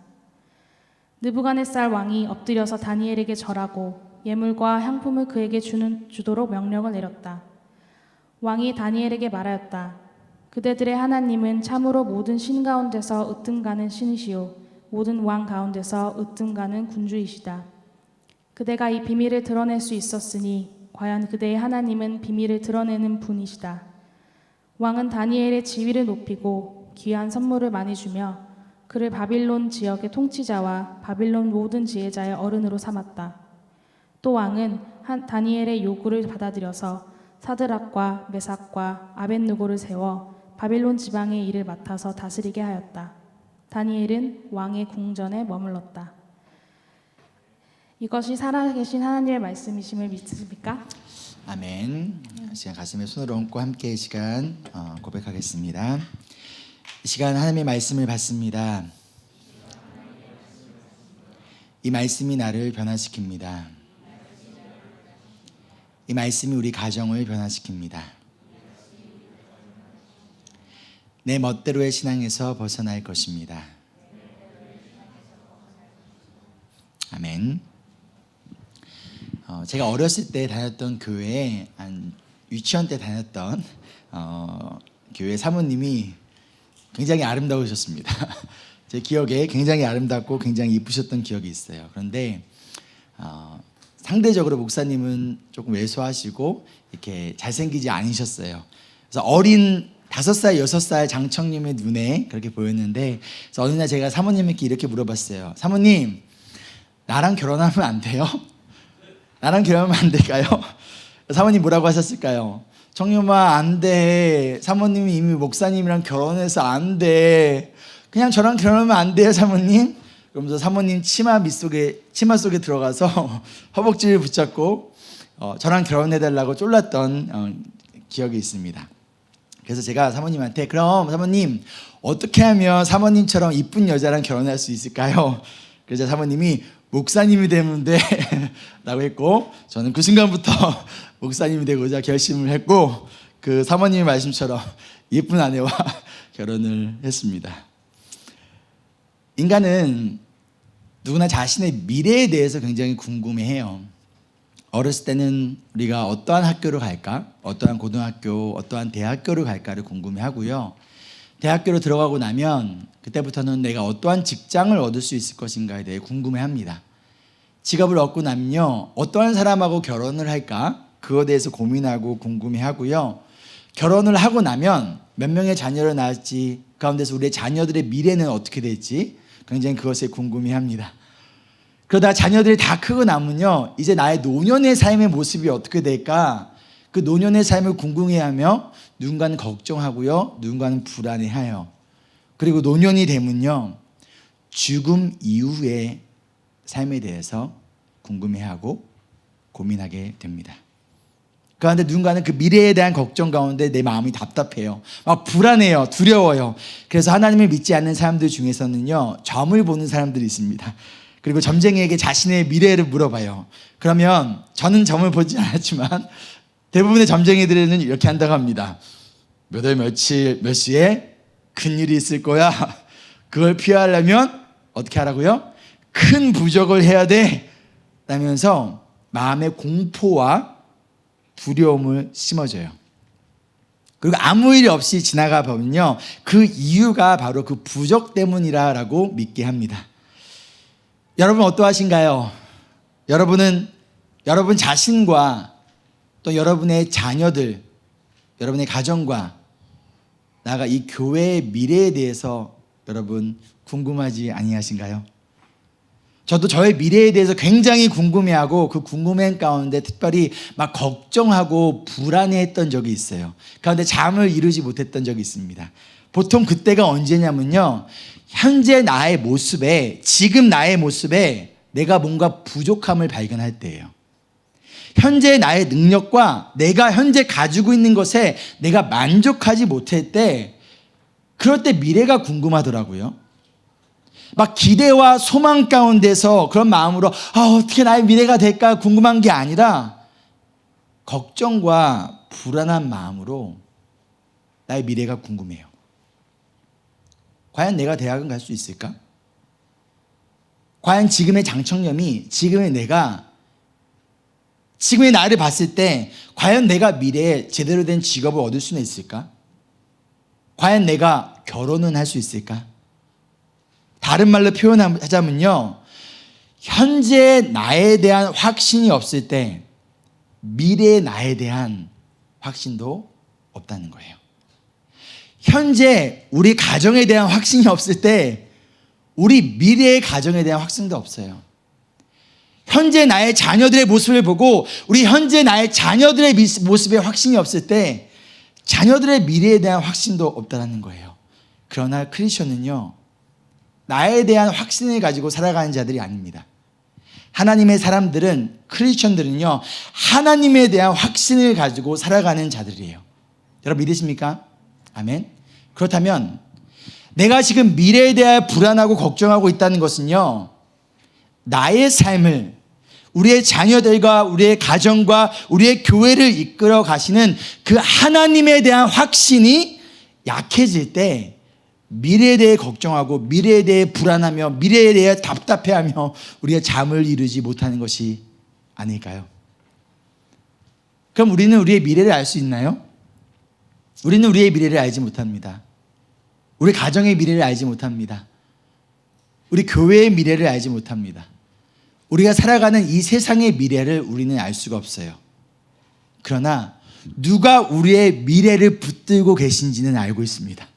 느부갓네살 왕이 엎드려서 다니엘에게 절하고 예물과 향품을 그에게 주도록 명령을 내렸다. 왕이 다니엘에게 말하였다. 그대들의 하나님은 참으로 모든 신 가운데서 으뜸가는 신이시요 모든 왕 가운데서 으뜸가는 군주이시다. 그대가 이 비밀을 드러낼 수 있었으니 과연 그대의 하나님은 비밀을 드러내는 분이시다. 왕은 다니엘의 지위를 높이고 귀한 선물을 많이 주며 그를 바빌론 지역의 통치자와 바빌론 모든 지혜자의 어른으로 삼았다. 또 왕은 다니엘의 요구를 받아들여서 사드락과 메삭과 아벳느고를 세워 바빌론 지방의 일을 맡아서 다스리게 하였다. 다니엘은 왕의 궁전에 머물렀다. 이것이 살아계신 하나님의 말씀이심을 믿으십니까? 아멘. 시간 가슴에 손을 얹고 함께 이 시간 고백하겠습니다. 이 시간 하나님의 말씀을 받습니다. 이 말씀이 나를 변화시킵니다. 이 말씀이 우리 가정을 변화시킵니다. 내 멋대로의 신앙에서 벗어날 것입니다. 아멘. 제가 어렸을 때 다녔던 교회에 유치원 때 다녔던 교회 사모님이 굉장히 아름다우셨습니다. 제 기억에 굉장히 아름답고 굉장히 이쁘셨던 기억이 있어요. 그런데 상대적으로 목사님은 조금 왜소하시고 이렇게 잘생기지 않으셨어요. 그래서 어린 5살, 6살 장청님의 눈에 그렇게 보였는데, 그래서 어느 날 제가 사모님께 이렇게 물어봤어요. 사모님, 나랑 결혼하면 안 돼요? 나랑 결혼하면 안 될까요? 사모님 뭐라고 하셨을까요? 청년아, 안 돼. 사모님이 이미 목사님이랑 결혼해서 안 돼. 그냥 저랑 결혼하면 안 돼요, 사모님? 그러면서 사모님 치마 속에 들어가서 허벅지를 붙잡고 저랑 결혼해달라고 쫄랐던 기억이 있습니다. 그래서 제가 사모님한테 그럼 사모님 어떻게 하면 사모님처럼 이쁜 여자랑 결혼할 수 있을까요? 그래서 사모님이 목사님이 되면 돼 라고 했고, 저는 그 순간부터 목사님이 되고자 결심을 했고 그 사모님의 말씀처럼 예쁜 아내와 결혼을 했습니다. 인간은 누구나 자신의 미래에 대해서 굉장히 궁금해해요. 어렸을 때는 우리가 어떠한 학교를 갈까, 어떠한 고등학교, 어떠한 대학교를 갈까를 궁금해하고요. 대학교로 들어가고 나면 그때부터는 내가 어떠한 직장을 얻을 수 있을 것인가에 대해 궁금해합니다. 직업을 얻고 나면요, 어떠한 사람하고 결혼을 할까, 그거에 대해서 고민하고 궁금해하고요. 결혼을 하고 나면 몇 명의 자녀를 낳을지, 가운데서 우리의 자녀들의 미래는 어떻게 될지 굉장히 그것에 궁금해합니다. 그러다 자녀들이 다 크고 나면요, 이제 나의 노년의 삶의 모습이 어떻게 될까, 그 노년의 삶을 궁금해하며 누군가는 걱정하고요, 누군가는 불안해해요. 그리고 노년이 되면요, 죽음 이후의 삶에 대해서 궁금해하고 고민하게 됩니다. 그런데 누군가는 그 미래에 대한 걱정 가운데 내 마음이 답답해요. 막 불안해요. 두려워요. 그래서 하나님을 믿지 않는 사람들 중에서는요, 점을 보는 사람들이 있습니다. 그리고 점쟁이에게 자신의 미래를 물어봐요. 그러면 저는 점을 보지 않았지만 대부분의 점쟁이들은 이렇게 한다고 합니다. 몇 월 며칠 몇 시에 큰일이 있을 거야. 그걸 피하려면 어떻게 하라고요? 큰 부적을 해야 돼 라면서 마음의 공포와 두려움을 심어줘요. 그리고 아무 일 없이 지나가 보면요, 그 이유가 바로 그 부적 때문이라고 믿게 합니다. 여러분 어떠하신가요? 여러분은 여러분 자신과 또 여러분의 자녀들, 여러분의 가정과 나아가 이 교회의 미래에 대해서 여러분 궁금하지 아니하신가요? 저도 저의 미래에 대해서 굉장히 궁금해하고 그 궁금한 가운데 특별히 막 걱정하고 불안해했던 적이 있어요. 그런데 잠을 이루지 못했던 적이 있습니다. 보통 그때가 언제냐면요, 현재 나의 모습에, 지금 나의 모습에 내가 뭔가 부족함을 발견할 때예요. 현재 나의 능력과 내가 현재 가지고 있는 것에 내가 만족하지 못할 때, 그럴 때 미래가 궁금하더라고요. 막 기대와 소망 가운데서 그런 마음으로 어떻게 나의 미래가 될까 궁금한 게 아니라 걱정과 불안한 마음으로 나의 미래가 궁금해요. 과연 내가 대학은 갈 수 있을까? 과연 지금의 장청렴이, 지금의 내가, 지금의 나를 봤을 때 과연 내가 미래에 제대로 된 직업을 얻을 수는 있을까? 과연 내가 결혼은 할 수 있을까? 다른 말로 표현하자면요, 현재 나에 대한 확신이 없을 때 미래의 나에 대한 확신도 없다는 거예요. 현재 우리 가정에 대한 확신이 없을 때 우리 미래의 가정에 대한 확신도 없어요. 현재 나의 자녀들의 모습을 보고 우리 현재 나의 자녀들의 모습에 확신이 없을 때 자녀들의 미래에 대한 확신도 없다는 거예요. 그러나 크리스천은요, 나에 대한 확신을 가지고 살아가는 자들이 아닙니다. 하나님의 사람들은, 크리스천들은요, 하나님에 대한 확신을 가지고 살아가는 자들이에요. 여러분 믿으십니까? 아멘. 그렇다면 내가 지금 미래에 대해 불안하고 걱정하고 있다는 것은요, 나의 삶을, 우리의 자녀들과 우리의 가정과 우리의 교회를 이끌어 가시는 그 하나님에 대한 확신이 약해질 때 미래에 대해 걱정하고 미래에 대해 불안하며 미래에 대해 답답해하며 우리가 잠을 이루지 못하는 것이 아닐까요? 그럼 우리는 우리의 미래를 알 수 있나요? 우리는 우리의 미래를 알지 못합니다. 우리 가정의 미래를 알지 못합니다. 우리 교회의 미래를 알지 못합니다. 우리가 살아가는 이 세상의 미래를 우리는 알 수가 없어요. 그러나 누가 우리의 미래를 붙들고 계신지는 알고 있습니다.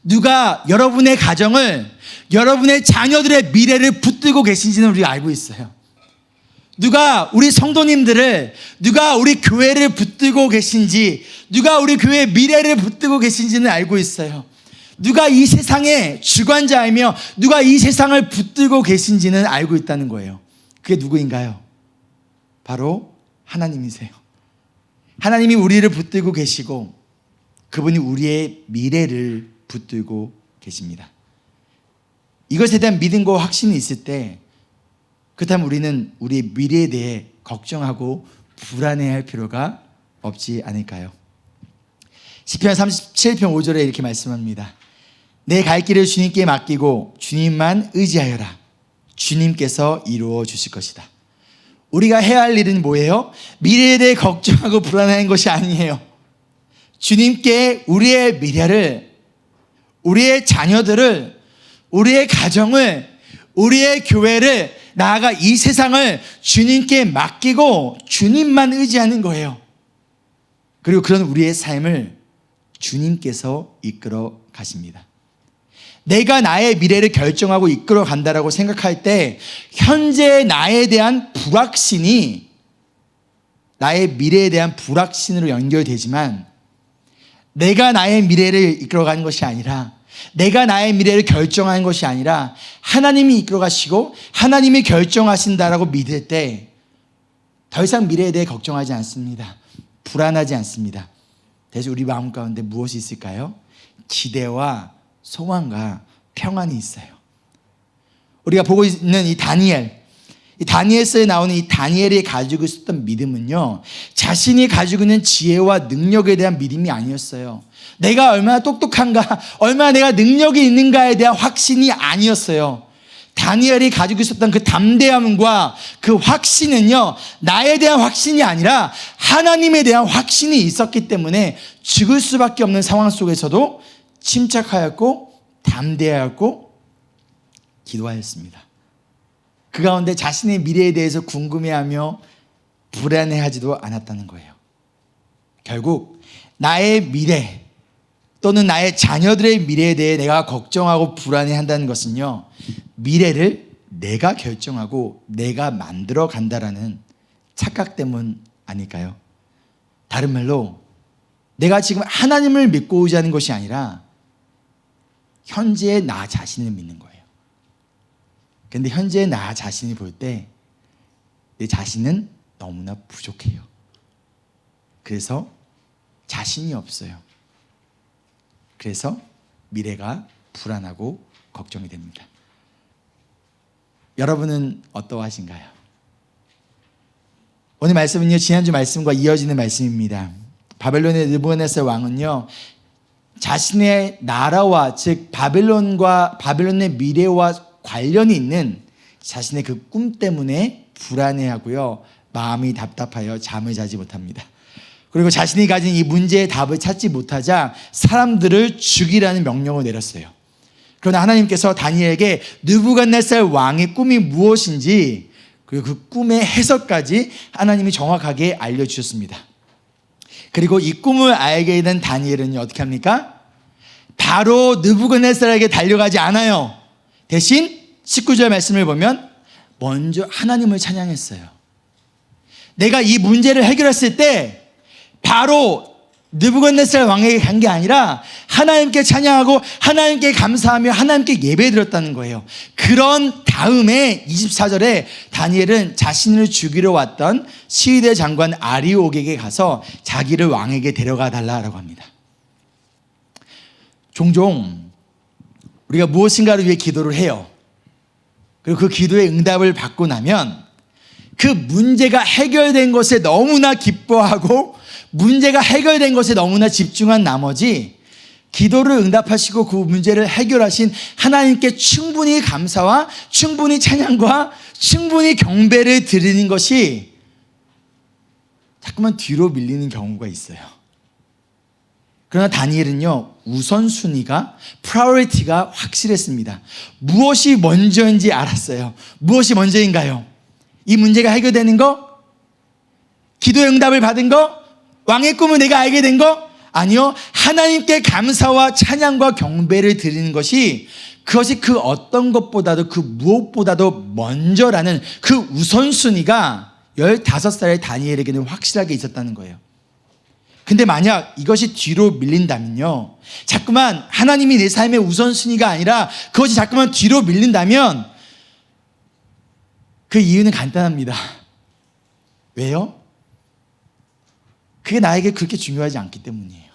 누가 여러분의 가정을, 여러분의 자녀들의 미래를 붙들고 계신지는 우리가 알고 있어요. 누가 우리 성도님들을, 누가 우리 교회를 붙들고 계신지, 누가 우리 교회의 미래를 붙들고 계신지는 알고 있어요. 누가 이 세상의 주관자이며 누가 이 세상을 붙들고 계신지는 알고 있다는 거예요. 그게 누구인가요? 바로 하나님이세요. 하나님이 우리를 붙들고 계시고 그분이 우리의 미래를 붙들고 계십니다. 이것에 대한 믿음과 확신이 있을 때, 그렇다면 우리는 우리의 미래에 대해 걱정하고 불안해할 필요가 없지 않을까요? 시편 37편 5절에 이렇게 말씀합니다. 내 갈 길을 주님께 맡기고 주님만 의지하여라. 주님께서 이루어 주실 것이다. 우리가 해야 할 일은 뭐예요? 미래에 대해 걱정하고 불안해하는 것이 아니에요. 주님께 우리의 미래를, 우리의 자녀들을, 우리의 가정을, 우리의 교회를, 나아가 이 세상을 주님께 맡기고 주님만 의지하는 거예요. 그리고 그런 우리의 삶을 주님께서 이끌어 가십니다. 내가 나의 미래를 결정하고 이끌어 간다라고 생각할 때 현재 나에 대한 불확신이 나의 미래에 대한 불확신으로 연결되지만, 내가 나의 미래를 이끌어가는 것이 아니라, 내가 나의 미래를 결정하는 것이 아니라 하나님이 이끌어 가시고 하나님이 결정하신다라고 믿을 때 더 이상 미래에 대해 걱정하지 않습니다. 불안하지 않습니다. 대신 우리 마음 가운데 무엇이 있을까요? 기대와 소망과 평안이 있어요. 우리가 보고 있는 이 다니엘서에 나오는 이 다니엘이 가지고 있었던 믿음은요, 자신이 가지고 있는 지혜와 능력에 대한 믿음이 아니었어요. 내가 얼마나 똑똑한가, 얼마나 내가 능력이 있는가에 대한 확신이 아니었어요. 다니엘이 가지고 있었던 그 담대함과 그 확신은요, 나에 대한 확신이 아니라 하나님에 대한 확신이 있었기 때문에 죽을 수밖에 없는 상황 속에서도 침착하였고 담대하였고 기도하였습니다. 그 가운데 자신의 미래에 대해서 궁금해하며 불안해하지도 않았다는 거예요. 결국 나의 미래 또는 나의 자녀들의 미래에 대해 내가 걱정하고 불안해한다는 것은요, 미래를 내가 결정하고 내가 만들어 간다라는 착각 때문 아닐까요? 다른 말로 내가 지금 하나님을 믿고 의지하는 것이 아니라 현재의 나 자신을 믿는 거예요. 근데 현재의 나 자신이 볼 때 내 자신은 너무나 부족해요. 그래서 자신이 없어요. 그래서 미래가 불안하고 걱정이 됩니다. 여러분은 어떠하신가요? 오늘 말씀은요, 지난주 말씀과 이어지는 말씀입니다. 바벨론의 느부갓네살 왕은요, 자신의 나라와 즉 바벨론의 미래와 관련이 있는 자신의 그 꿈 때문에 불안해하고요, 마음이 답답하여 잠을 자지 못합니다. 그리고 자신이 가진 이 문제의 답을 찾지 못하자 사람들을 죽이라는 명령을 내렸어요. 그러나 하나님께서 다니엘에게 느부갓네살 왕의 꿈이 무엇인지 그리고 그 꿈의 해석까지 하나님이 정확하게 알려주셨습니다. 그리고 이 꿈을 알게 된 다니엘은 어떻게 합니까? 바로 느부갓네살에게 달려가지 않아요. 대신 19절 말씀을 보면 먼저 하나님을 찬양했어요. 내가 이 문제를 해결했을 때 바로 느부갓네살 왕에게 간 게 아니라 하나님께 찬양하고 하나님께 감사하며 하나님께 예배드렸다는 거예요. 그런 다음에 24절에 다니엘은 자신을 죽이러 왔던 시위대 장관 아리옥에게 가서 자기를 왕에게 데려가 달라고 합니다. 종종 우리가 무엇인가를 위해 기도를 해요. 그리고 그 기도의 응답을 받고 나면 그 문제가 해결된 것에 너무나 기뻐하고 문제가 해결된 것에 너무나 집중한 나머지 기도를 응답하시고 그 문제를 해결하신 하나님께 충분히 감사와 충분히 찬양과 충분히 경배를 드리는 것이 자꾸만 뒤로 밀리는 경우가 있어요. 그러나 다니엘은요, 우선순위가, 프라이어리티가 확실했습니다. 무엇이 먼저인지 알았어요. 무엇이 먼저인가요? 이 문제가 해결되는 거? 기도의 응답을 받은 거? 왕의 꿈을 내가 알게 된 거? 아니요. 하나님께 감사와 찬양과 경배를 드리는 것이 그것이 그 어떤 것보다도 그 무엇보다도 먼저라는 그 우선순위가 15살의 다니엘에게는 확실하게 있었다는 거예요. 근데 만약 이것이 뒤로 밀린다면요, 자꾸만 하나님이 내 삶의 우선순위가 아니라 그것이 자꾸만 뒤로 밀린다면 그 이유는 간단합니다. 왜요? 그게 나에게 그렇게 중요하지 않기 때문이에요.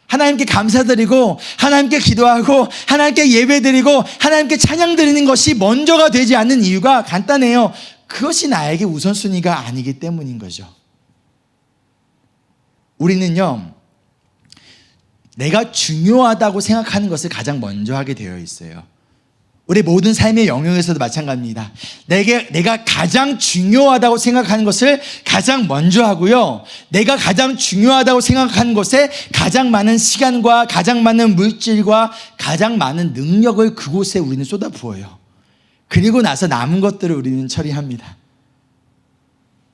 하나님께 감사드리고 하나님께 기도하고 하나님께 예배드리고 하나님께 찬양드리는 것이 먼저가 되지 않는 이유가 간단해요. 그것이 나에게 우선순위가 아니기 때문인 거죠. 우리는요, 내가 중요하다고 생각하는 것을 가장 먼저 하게 되어 있어요. 우리 모든 삶의 영역에서도 마찬가지입니다. 내가 가장 중요하다고 생각하는 것을 가장 먼저 하고요, 내가 가장 중요하다고 생각하는 것에 가장 많은 시간과 가장 많은 물질과 가장 많은 능력을 그곳에 우리는 쏟아부어요. 그리고 나서 남은 것들을 우리는 처리합니다.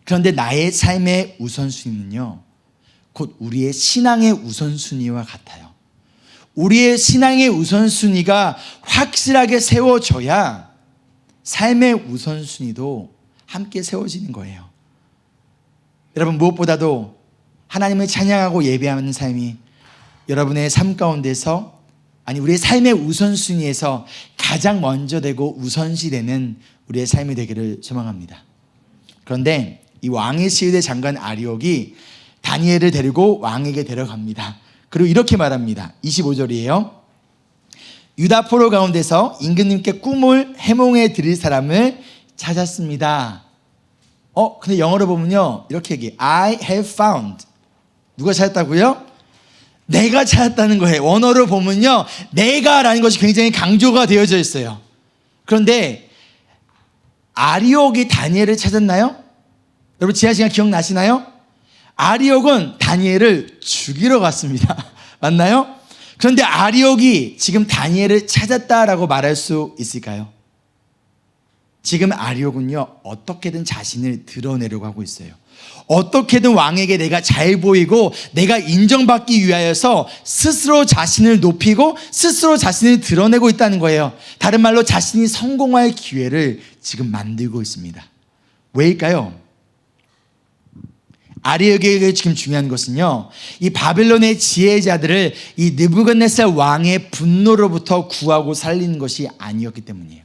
그런데 나의 삶의 우선순위는요, 곧 우리의 신앙의 우선순위와 같아요. 우리의 신앙의 우선순위가 확실하게 세워져야 삶의 우선순위도 함께 세워지는 거예요. 여러분, 무엇보다도 하나님을 찬양하고 예배하는 삶이 여러분의 삶 가운데서, 아니 우리의 삶의 우선순위에서 가장 먼저 되고 우선시 되는 우리의 삶이 되기를 소망합니다. 그런데 이 왕의 시위대 장관 아리옥이 다니엘을 데리고 왕에게 데려갑니다. 그리고 이렇게 말합니다. 25절이에요. 유다 포로 가운데서 임금님께 꿈을 해몽해 드릴 사람을 찾았습니다. 근데 영어로 보면요, 이렇게 얘기해. I have found. 누가 찾았다고요? 내가 찾았다는 거예요. 원어로 보면요, 내가라는 것이 굉장히 강조가 되어져 있어요. 그런데 아리옥이 다니엘을 찾았나요? 여러분, 지난 시간 기억나시나요? 아리옥은 다니엘을 죽이러 갔습니다. 맞나요? 그런데 아리옥이 지금 다니엘을 찾았다라고 말할 수 있을까요? 지금 아리옥은요, 어떻게든 자신을 드러내려고 하고 있어요. 어떻게든 왕에게 내가 잘 보이고 내가 인정받기 위하여서 스스로 자신을 높이고 스스로 자신을 드러내고 있다는 거예요. 다른 말로 자신이 성공할 기회를 지금 만들고 있습니다. 왜일까요? 아리에게 지금 중요한 것은요, 이 바벨론의 지혜자들을 이 느부갓네살 왕의 분노로부터 구하고 살리는 것이 아니었기 때문이에요.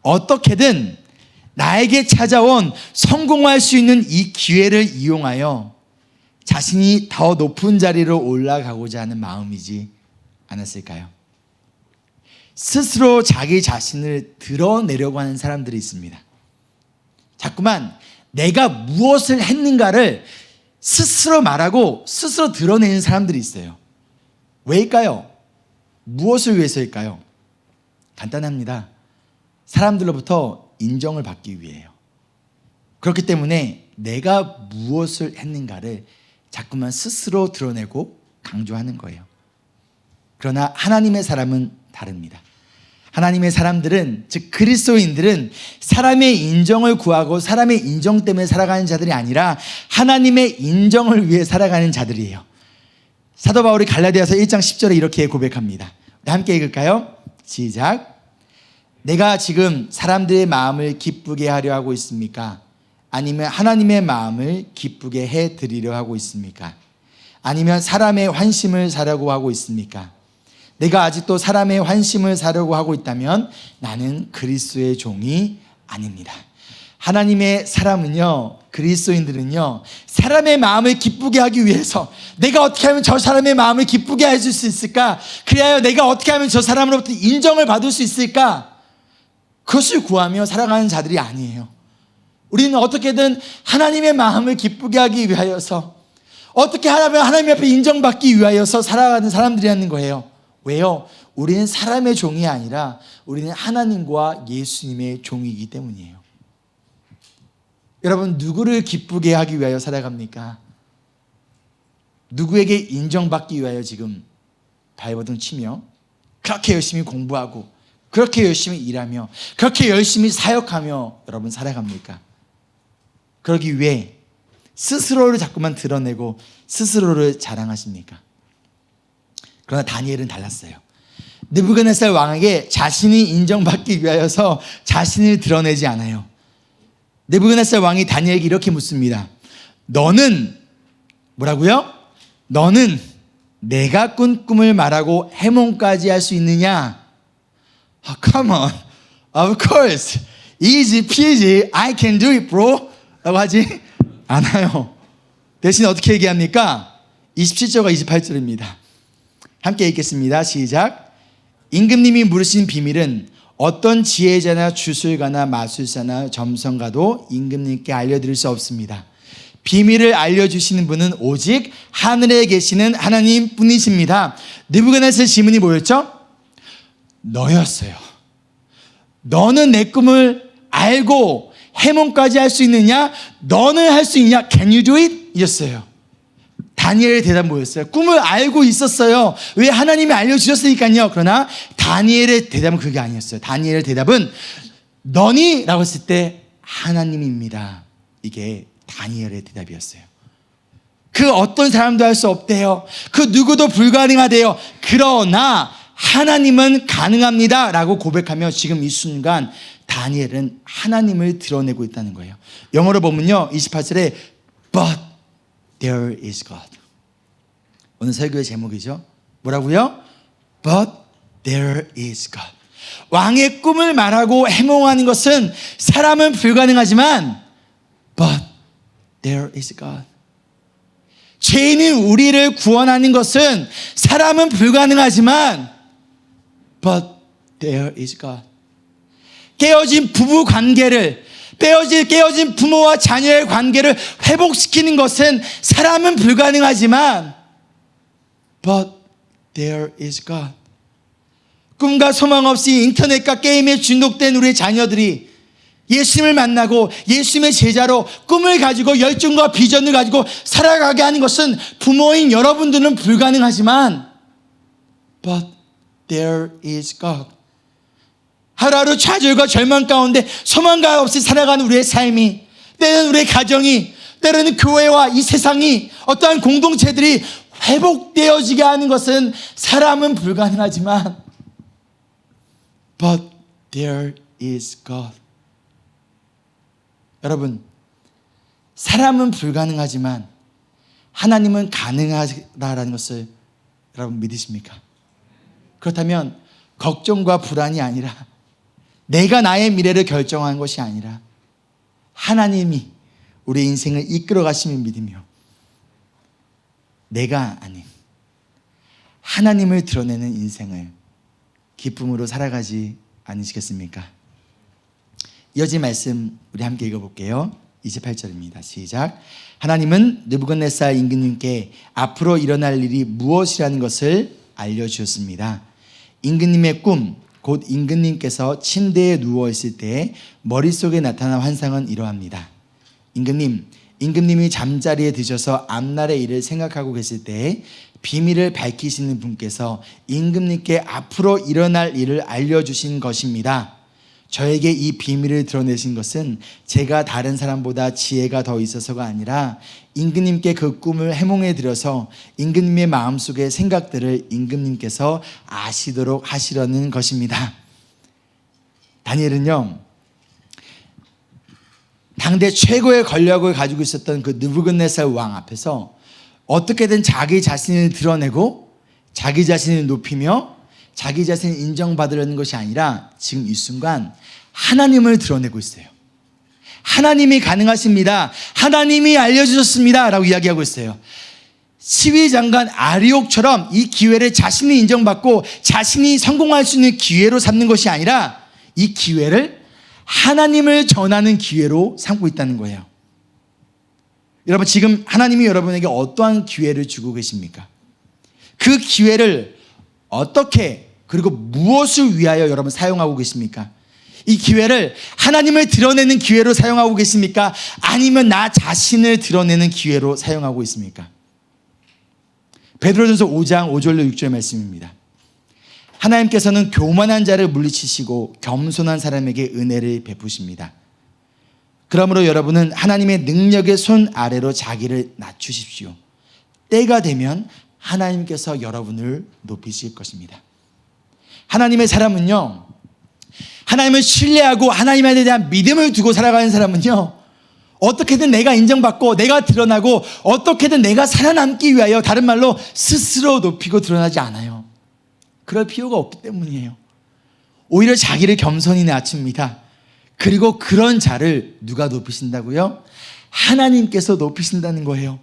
어떻게든 나에게 찾아온 성공할 수 있는 이 기회를 이용하여 자신이 더 높은 자리로 올라가고자 하는 마음이지 않았을까요? 스스로 자기 자신을 드러내려고 하는 사람들이 있습니다. 자꾸만 내가 무엇을 했는가를 스스로 말하고 스스로 드러내는 사람들이 있어요. 왜일까요? 무엇을 위해서일까요? 간단합니다. 사람들로부터 인정을 받기 위해요. 그렇기 때문에 내가 무엇을 했는가를 자꾸만 스스로 드러내고 강조하는 거예요. 그러나 하나님의 사람은 다릅니다. 하나님의 사람들은, 즉 그리스도인들은 사람의 인정을 구하고 사람의 인정 때문에 살아가는 자들이 아니라 하나님의 인정을 위해 살아가는 자들이에요. 사도 바울이 갈라디아서 1장 10절에 이렇게 고백합니다. 우리 함께 읽을까요? 시작. 내가 지금 사람들의 마음을 기쁘게 하려 하고 있습니까? 아니면 하나님의 마음을 기쁘게 해드리려 하고 있습니까? 아니면 사람의 환심을 사려고 하고 있습니까? 내가 아직도 사람의 환심을 사려고 하고 있다면 나는 그리스도의 종이 아닙니다. 하나님의 사람은요, 그리스도인들은요, 사람의 마음을 기쁘게 하기 위해서 내가 어떻게 하면 저 사람의 마음을 기쁘게 해줄 수 있을까? 그리하여 내가 어떻게 하면 저 사람으로부터 인정을 받을 수 있을까? 그것을 구하며 살아가는 자들이 아니에요. 우리는 어떻게든 하나님의 마음을 기쁘게 하기 위하여서, 어떻게 하면 하나님 앞에 인정받기 위하여서 살아가는 사람들이라는 거예요. 왜요? 우리는 사람의 종이 아니라 우리는 하나님과 예수님의 종이기 때문이에요. 여러분, 누구를 기쁘게 하기 위하여 살아갑니까? 누구에게 인정받기 위하여 지금 발버둥 치며 그렇게 열심히 공부하고 그렇게 열심히 일하며 그렇게 열심히 사역하며 여러분 살아갑니까? 그러기 위해 스스로를 자꾸만 드러내고 스스로를 자랑하십니까? 그러나 다니엘은 달랐어요. 느부갓네살 왕에게 자신이 인정받기 위하여서 자신을 드러내지 않아요. 느부갓네살 왕이 다니엘에게 이렇게 묻습니다. 너는 뭐라고요? 너는 내가 꾼 꿈을 말하고 해몽까지 할 수 있느냐? Oh, come on. Of course. Easy peasy. I can do it, bro. 라고 하지 않아요. 대신 어떻게 얘기합니까? 27절과 28절입니다. 함께 읽겠습니다. 시작. 임금님이 물으신 비밀은 어떤 지혜자나 주술가나 마술사나 점성가도 임금님께 알려드릴 수 없습니다. 비밀을 알려주시는 분은 오직 하늘에 계시는 하나님 뿐이십니다. 느부갓네살 질문이 뭐였죠? 너였어요. 너는 내 꿈을 알고 해몽까지 할 수 있느냐? 너는 할 수 있냐? Can you do it? 이었어요. 다니엘의 대답 뭐였어요? 꿈을 알고 있었어요. 왜? 하나님이 알려주셨으니까요. 그러나 다니엘의 대답은 그게 아니었어요. 다니엘의 대답은 너니? 라고 했을 때 하나님입니다. 이게 다니엘의 대답이었어요. 그 어떤 사람도 할 수 없대요. 그 누구도 불가능하대요. 그러나 하나님은 가능합니다 라고 고백하며 지금 이 순간 다니엘은 하나님을 드러내고 있다는 거예요. 영어로 보면요 28절에 But there is God. 오늘 설교의 제목이죠. 뭐라고요? But there is God. 왕의 꿈을 말하고 해몽하는 것은 사람은 불가능하지만 But there is God. 죄인인 우리를 구원하는 것은 사람은 불가능하지만 But there is God. 깨어진 부부 관계를, 깨어진 부모와 자녀의 관계를 회복시키는 것은 사람은 불가능하지만 But there is God. 꿈과 소망 없이 인터넷과 게임에 중독된 우리의 자녀들이 예수님을 만나고 예수님의 제자로 꿈을 가지고 열정과 비전을 가지고 살아가게 하는 것은 부모인 여러분들은 불가능하지만 But there is God. 하루하루 좌절과 절망 가운데 소망감 없이 살아가는 우리의 삶이, 때는 우리의 가정이, 때로는 교회와 이 세상이 어떠한 공동체들이 회복되어지게 하는 것은 사람은 불가능하지만 But there is God. 여러분, 사람은 불가능하지만 하나님은 가능하다라는 것을 여러분 믿으십니까? 그렇다면 걱정과 불안이 아니라 내가 나의 미래를 결정한 것이 아니라 하나님이 우리 인생을 이끌어 가심을 믿으며 내가 아닌 하나님을 드러내는 인생을 기쁨으로 살아가지 않으시겠습니까? 이어진 말씀 우리 함께 읽어볼게요. 28절입니다. 시작. 하나님은 느부갓네살 임금님께 앞으로 일어날 일이 무엇이라는 것을 알려주셨습니다. 임금님의 꿈, 곧 임금님께서 침대에 누워있을 때 머릿속에 나타난 환상은 이러합니다. 임금님이 잠자리에 드셔서 앞날의 일을 생각하고 계실 때 비밀을 밝히시는 분께서 임금님께 앞으로 일어날 일을 알려주신 것입니다. 저에게 이 비밀을 드러내신 것은 제가 다른 사람보다 지혜가 더 있어서가 아니라 임금님께 그 꿈을 해몽해 드려서 임금님의 마음속의 생각들을 임금님께서 아시도록 하시려는 것입니다. 다니엘은요, 당대 최고의 권력을 가지고 있었던 그 느부갓네살 왕 앞에서 어떻게든 자기 자신을 드러내고 자기 자신을 높이며 자기 자신을 인정받으려는 것이 아니라 지금 이 순간 하나님을 드러내고 있어요. 하나님이 가능하십니다. 하나님이 알려주셨습니다. 라고 이야기하고 있어요. 시위장관 아리옥처럼 이 기회를 자신이 인정받고 자신이 성공할 수 있는 기회로 삼는 것이 아니라 이 기회를 하나님을 전하는 기회로 삼고 있다는 거예요. 여러분, 지금 하나님이 여러분에게 어떠한 기회를 주고 계십니까? 그 기회를 어떻게 그리고 무엇을 위하여 여러분 사용하고 계십니까? 이 기회를 하나님을 드러내는 기회로 사용하고 계십니까? 아니면 나 자신을 드러내는 기회로 사용하고 있습니까? 베드로전서 5장 5절로 6절 말씀입니다. 하나님께서는 교만한 자를 물리치시고 겸손한 사람에게 은혜를 베푸십니다. 그러므로 여러분은 하나님의 능력의 손 아래로 자기를 낮추십시오. 때가 되면 하나님께서 여러분을 높이실 것입니다. 하나님의 사람은요, 하나님을 신뢰하고 하나님에 대한 믿음을 두고 살아가는 사람은요, 어떻게든 내가 인정받고 내가 드러나고 어떻게든 내가 살아남기 위하여, 다른 말로 스스로 높이고 드러나지 않아요. 그럴 필요가 없기 때문이에요. 오히려 자기를 겸손히 낮춥니다. 그리고 그런 자를 누가 높이신다고요? 하나님께서 높이신다는 거예요.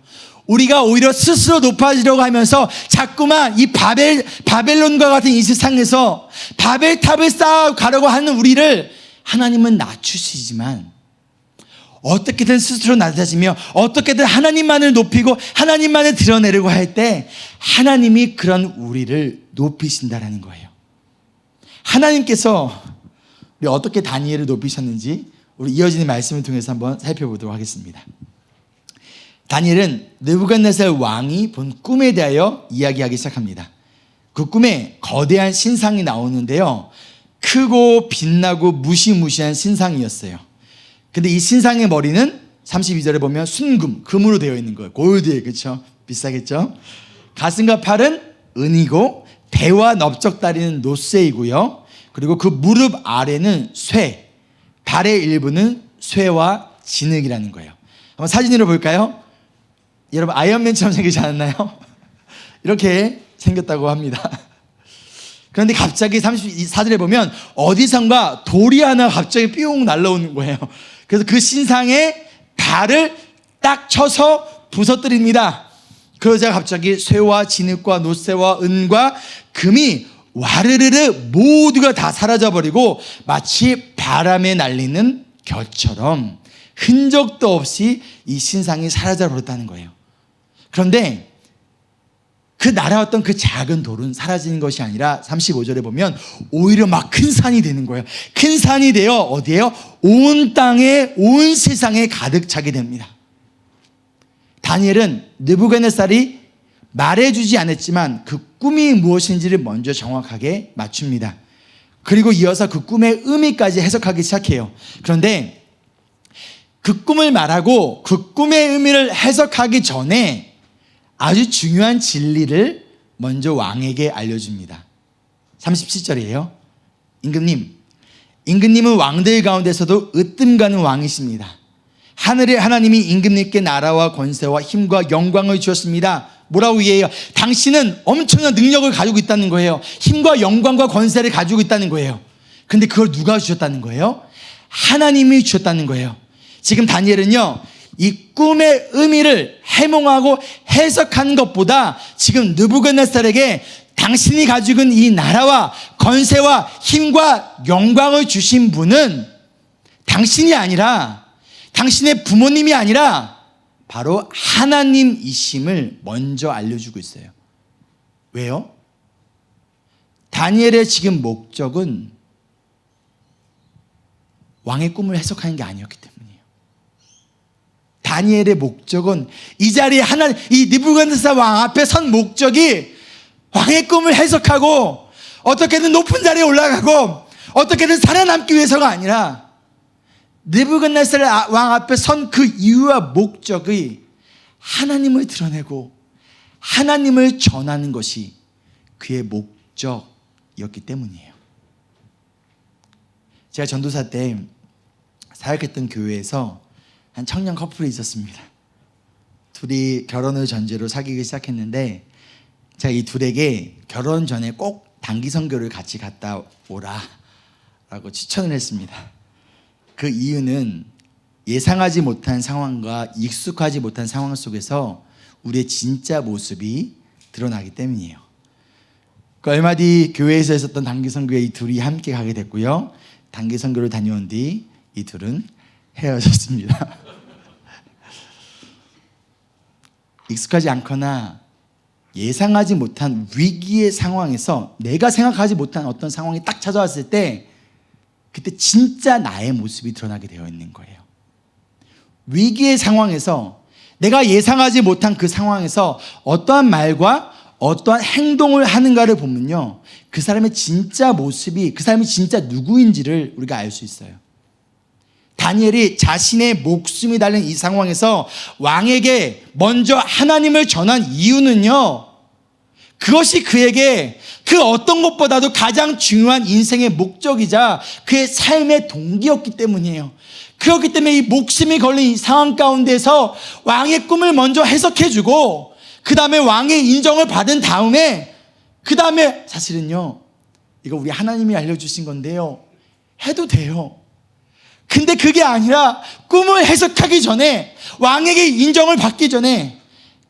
우리가 오히려 스스로 높아지려고 하면서 자꾸만 이 바벨론과 같은 이 세상에서 바벨탑을 쌓아가려고 하는 우리를 하나님은 낮추시지만 어떻게든 스스로 낮아지며 어떻게든 하나님만을 높이고 하나님만을 드러내려고 할 때 하나님이 그런 우리를 높이신다라는 거예요. 하나님께서 우리 어떻게 다니엘을 높이셨는지 우리 이어지는 말씀을 통해서 한번 살펴보도록 하겠습니다. 다니엘은 느부갓네살 왕이 본 꿈에 대하여 이야기하기 시작합니다. 그 꿈에 거대한 신상이 나오는데요, 크고 빛나고 무시무시한 신상이었어요. 근데 이 신상의 머리는 32절에 보면 순금, 금으로 되어 있는 거예요. 골드, 그렇죠? 비싸겠죠? 가슴과 팔은 은이고 배와 넓적다리는 노쇠이고요. 그리고 그 무릎 아래는 쇠, 발의 일부는 쇠와 진흙이라는 거예요. 한번 사진으로 볼까요? 여러분, 아이언맨처럼 생기지 않았나요? 이렇게 생겼다고 합니다. 그런데 갑자기 34절에 보면 어디선가 돌이 하나 갑자기 뿅 날라오는 거예요. 그래서 그 신상의 발을 딱 쳐서 부서뜨립니다. 그러자 갑자기 쇠와 진흙과 노쇠와 은과 금이 와르르르 모두가 다 사라져버리고 마치 바람에 날리는 겨처럼 흔적도 없이 이 신상이 사라져버렸다는 거예요. 그런데 그 날아왔던 그 작은 돌은 사라지는 것이 아니라 35절에 보면 오히려 막 큰 산이 되는 거예요. 큰 산이 되어 어디에요? 온 땅에, 온 세상에 가득 차게 됩니다. 다니엘은 느부갓네살이 말해주지 않았지만 그 꿈이 무엇인지를 먼저 정확하게 맞춥니다. 그리고 이어서 그 꿈의 의미까지 해석하기 시작해요. 그런데 그 꿈을 말하고 그 꿈의 의미를 해석하기 전에 아주 중요한 진리를 먼저 왕에게 알려줍니다. 37절이에요. 임금님은 왕들 가운데서도 으뜸가는 왕이십니다. 하늘의 하나님이 임금님께 나라와 권세와 힘과 영광을 주었습니다. 뭐라고 얘기해요? 당신은 엄청난 능력을 가지고 있다는 거예요. 힘과 영광과 권세를 가지고 있다는 거예요. 근데 그걸 누가 주셨다는 거예요? 하나님이 주셨다는 거예요. 지금 다니엘은요, 이 꿈의 의미를 해몽하고 해석하는 것보다 지금 느부갓네살에게 당신이 가지고 있는 이 나라와 권세와 힘과 영광을 주신 분은 당신이 아니라, 당신의 부모님이 아니라 바로 하나님이심을 먼저 알려주고 있어요. 왜요? 다니엘의 지금 목적은 왕의 꿈을 해석하는 게 아니었기 때문이에요. 다니엘의 목적은 이 자리에 이 느부갓네살 왕 앞에 선 목적이 왕의 꿈을 해석하고 어떻게든 높은 자리에 올라가고 어떻게든 살아남기 위해서가 아니라 느부갓네살 왕 앞에 선 그 이유와 목적이 하나님을 드러내고 하나님을 전하는 것이 그의 목적이었기 때문이에요. 제가 전도사 때 사역했던 교회에서 한 청년 커플이 있었습니다. 둘이 결혼을 전제로 사귀기 시작했는데 제가 이 둘에게 결혼 전에 꼭 단기 선교를 같이 갔다 오라 라고 추천을 했습니다. 그 이유는 예상하지 못한 상황과 익숙하지 못한 상황 속에서 우리의 진짜 모습이 드러나기 때문이에요. 그 얼마 뒤 교회에서 있었던 단기 선교에 이 둘이 함께 가게 됐고요. 단기 선교를 다녀온 뒤 이 둘은 헤어졌습니다. 익숙하지 않거나 예상하지 못한 위기의 상황에서 내가 생각하지 못한 어떤 상황이 딱 찾아왔을 때 그때 진짜 나의 모습이 드러나게 되어 있는 거예요. 위기의 상황에서 내가 예상하지 못한 그 상황에서 어떠한 말과 어떠한 행동을 하는가를 보면요, 그 사람의 진짜 모습이, 그 사람이 진짜 누구인지를 우리가 알 수 있어요. 다니엘이 자신의 목숨이 달린 이 상황에서 왕에게 먼저 하나님을 전한 이유는요, 그것이 그에게 그 어떤 것보다도 가장 중요한 인생의 목적이자 그의 삶의 동기였기 때문이에요. 그렇기 때문에 이 목숨이 걸린 이 상황 가운데서 왕의 꿈을 먼저 해석해주고 그 다음에 왕의 인정을 받은 다음에 그 다음에 사실은요, 이거 우리 하나님이 알려주신 건데요, 해도 돼요. 근데 그게 아니라 꿈을 해석하기 전에, 왕에게 인정을 받기 전에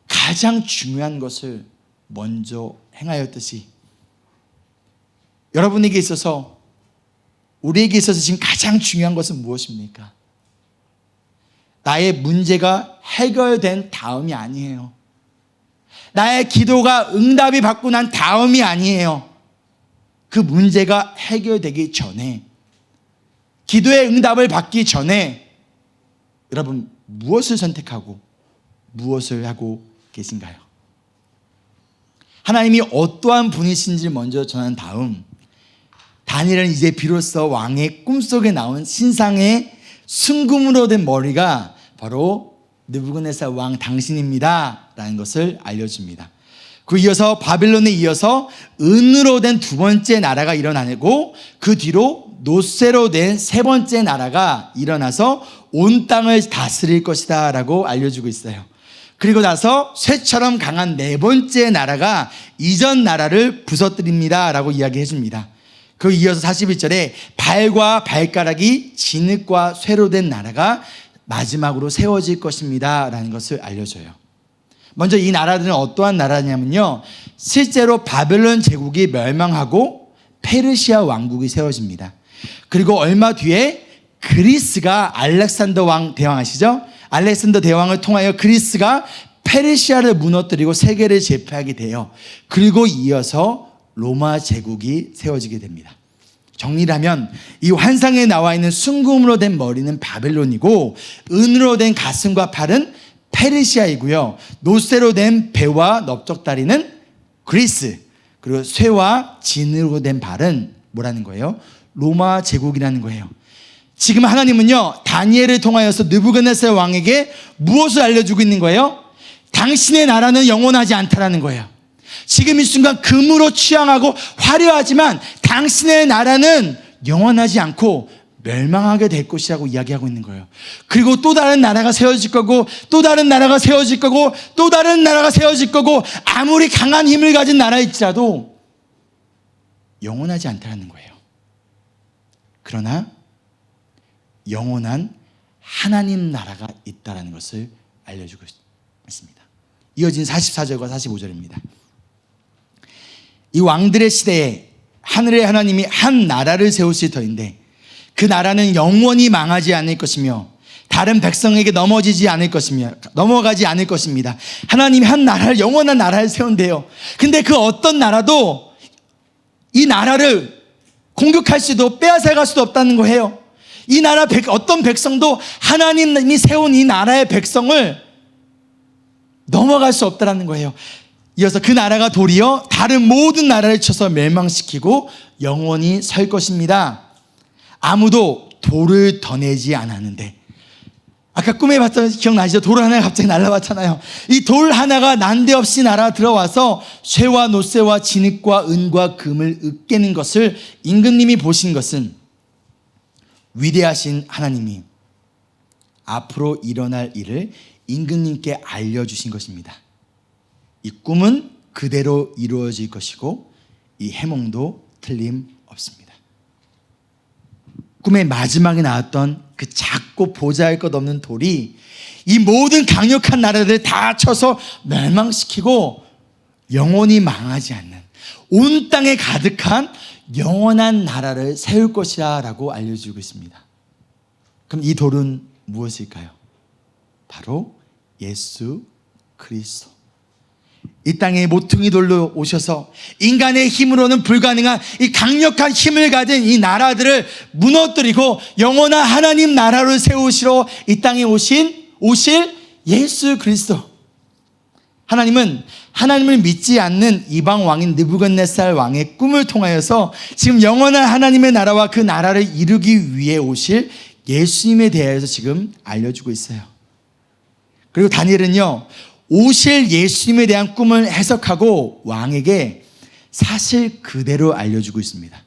가장 중요한 것을 먼저 행하였듯이 여러분에게 있어서, 우리에게 있어서 지금 가장 중요한 것은 무엇입니까? 나의 문제가 해결된 다음이 아니에요. 나의 기도가 응답이 받고 난 다음이 아니에요. 그 문제가 해결되기 전에, 기도의 응답을 받기 전에 여러분 무엇을 선택하고 무엇을 하고 계신가요? 하나님이 어떠한 분이신지를 먼저 전한 다음, 다니엘은 이제 비로소 왕의 꿈속에 나온 신상의 순금으로 된 머리가 바로 느부갓네살 왕 당신입니다 라는 것을 알려줍니다. 그 이어서 바벨론에 이어서 은으로 된 두 번째 나라가 일어나고 그 뒤로 노쇠로 된 세 번째 나라가 일어나서 온 땅을 다스릴 것이다 라고 알려주고 있어요. 그리고 나서 쇠처럼 강한 네 번째 나라가 이전 나라를 부서뜨립니다 라고 이야기해 줍니다. 그 이어서 41절에 발과 발가락이 진흙과 쇠로 된 나라가 마지막으로 세워질 것입니다 라는 것을 알려줘요. 먼저 이 나라들은 어떠한 나라냐면요, 실제로 바벨론 제국이 멸망하고 페르시아 왕국이 세워집니다. 그리고 얼마 뒤에 그리스가 알렉산더 대왕 아시죠? 알렉산더 대왕을 통하여 그리스가 페르시아를 무너뜨리고 세계를 제패하게 돼요. 그리고 이어서 로마 제국이 세워지게 됩니다. 정리를 하면 이 환상에 나와 있는 순금으로 된 머리는 바벨론이고 은으로 된 가슴과 팔은 페르시아이고요, 노쇠로 된 배와 넓적다리는 그리스, 그리고 쇠와 진으로 된 발은 뭐라는 거예요? 로마 제국이라는 거예요. 지금 하나님은요, 다니엘을 통하여서 느부갓네살 왕에게 무엇을 알려주고 있는 거예요? 당신의 나라는 영원하지 않다라는 거예요. 지금 이 순간 금으로 취향하고 화려하지만 당신의 나라는 영원하지 않고 멸망하게 될 것이라고 이야기하고 있는 거예요. 그리고 또 다른 나라가 세워질 거고, 또 다른 나라가 세워질 거고, 또 다른 나라가 세워질 거고, 아무리 강한 힘을 가진 나라일지라도 영원하지 않다라는 거예요. 그러나 영원한 하나님 나라가 있다라는 것을 알려주고 있습니다. 이어진 44절과 45절입니다. 이 왕들의 시대에 하늘의 하나님이 한 나라를 세우실 터인데 그 나라는 영원히 망하지 않을 것이며 다른 백성에게 넘어가지 않을 것입니다. 하나님이 한 나라를, 영원한 나라를 세운대요. 근데 그 어떤 나라도 이 나라를 공격할 수도 빼앗아갈 수도 없다는 거예요. 이 나라 어떤 백성도 하나님이 세운 이 나라의 백성을 넘어갈 수 없다는 거예요. 이어서 그 나라가 도리어 다른 모든 나라를 쳐서 멸망시키고 영원히 설 것입니다. 아무도 돌을 더 내지 않았는데, 아까 꿈에 봤던 기억나시죠? 돌 하나가 갑자기 날아왔잖아요. 이 돌 하나가 난데없이 날아 들어와서 쇠와 노쇠와 진흙과 은과 금을 으깨는 것을 임금님이 보신 것은 위대하신 하나님이 앞으로 일어날 일을 임금님께 알려주신 것입니다. 이 꿈은 그대로 이루어질 것이고 이 해몽도 틀림없습니다. 꿈의 마지막에 나왔던 그 작고 보잘것 없는 돌이 이 모든 강력한 나라들을 다 쳐서 멸망시키고 영원히 망하지 않는 온 땅에 가득한 영원한 나라를 세울 것이라고 알려주고 있습니다. 그럼 이 돌은 무엇일까요? 바로 예수 그리스도. 이 땅에 모퉁이 돌로 오셔서 인간의 힘으로는 불가능한 이 강력한 힘을 가진 이 나라들을 무너뜨리고 영원한 하나님 나라를 세우시러 이 땅에 오실 예수 그리스도. 하나님은 하나님을 믿지 않는 이방 왕인 느부갓네살 왕의 꿈을 통하여서 지금 영원한 하나님의 나라와 그 나라를 이루기 위해 오실 예수님에 대해서 지금 알려주고 있어요. 그리고 다니엘은요, 오실 예수님에 대한 꿈을 해석하고 왕에게 사실 그대로 알려주고 있습니다.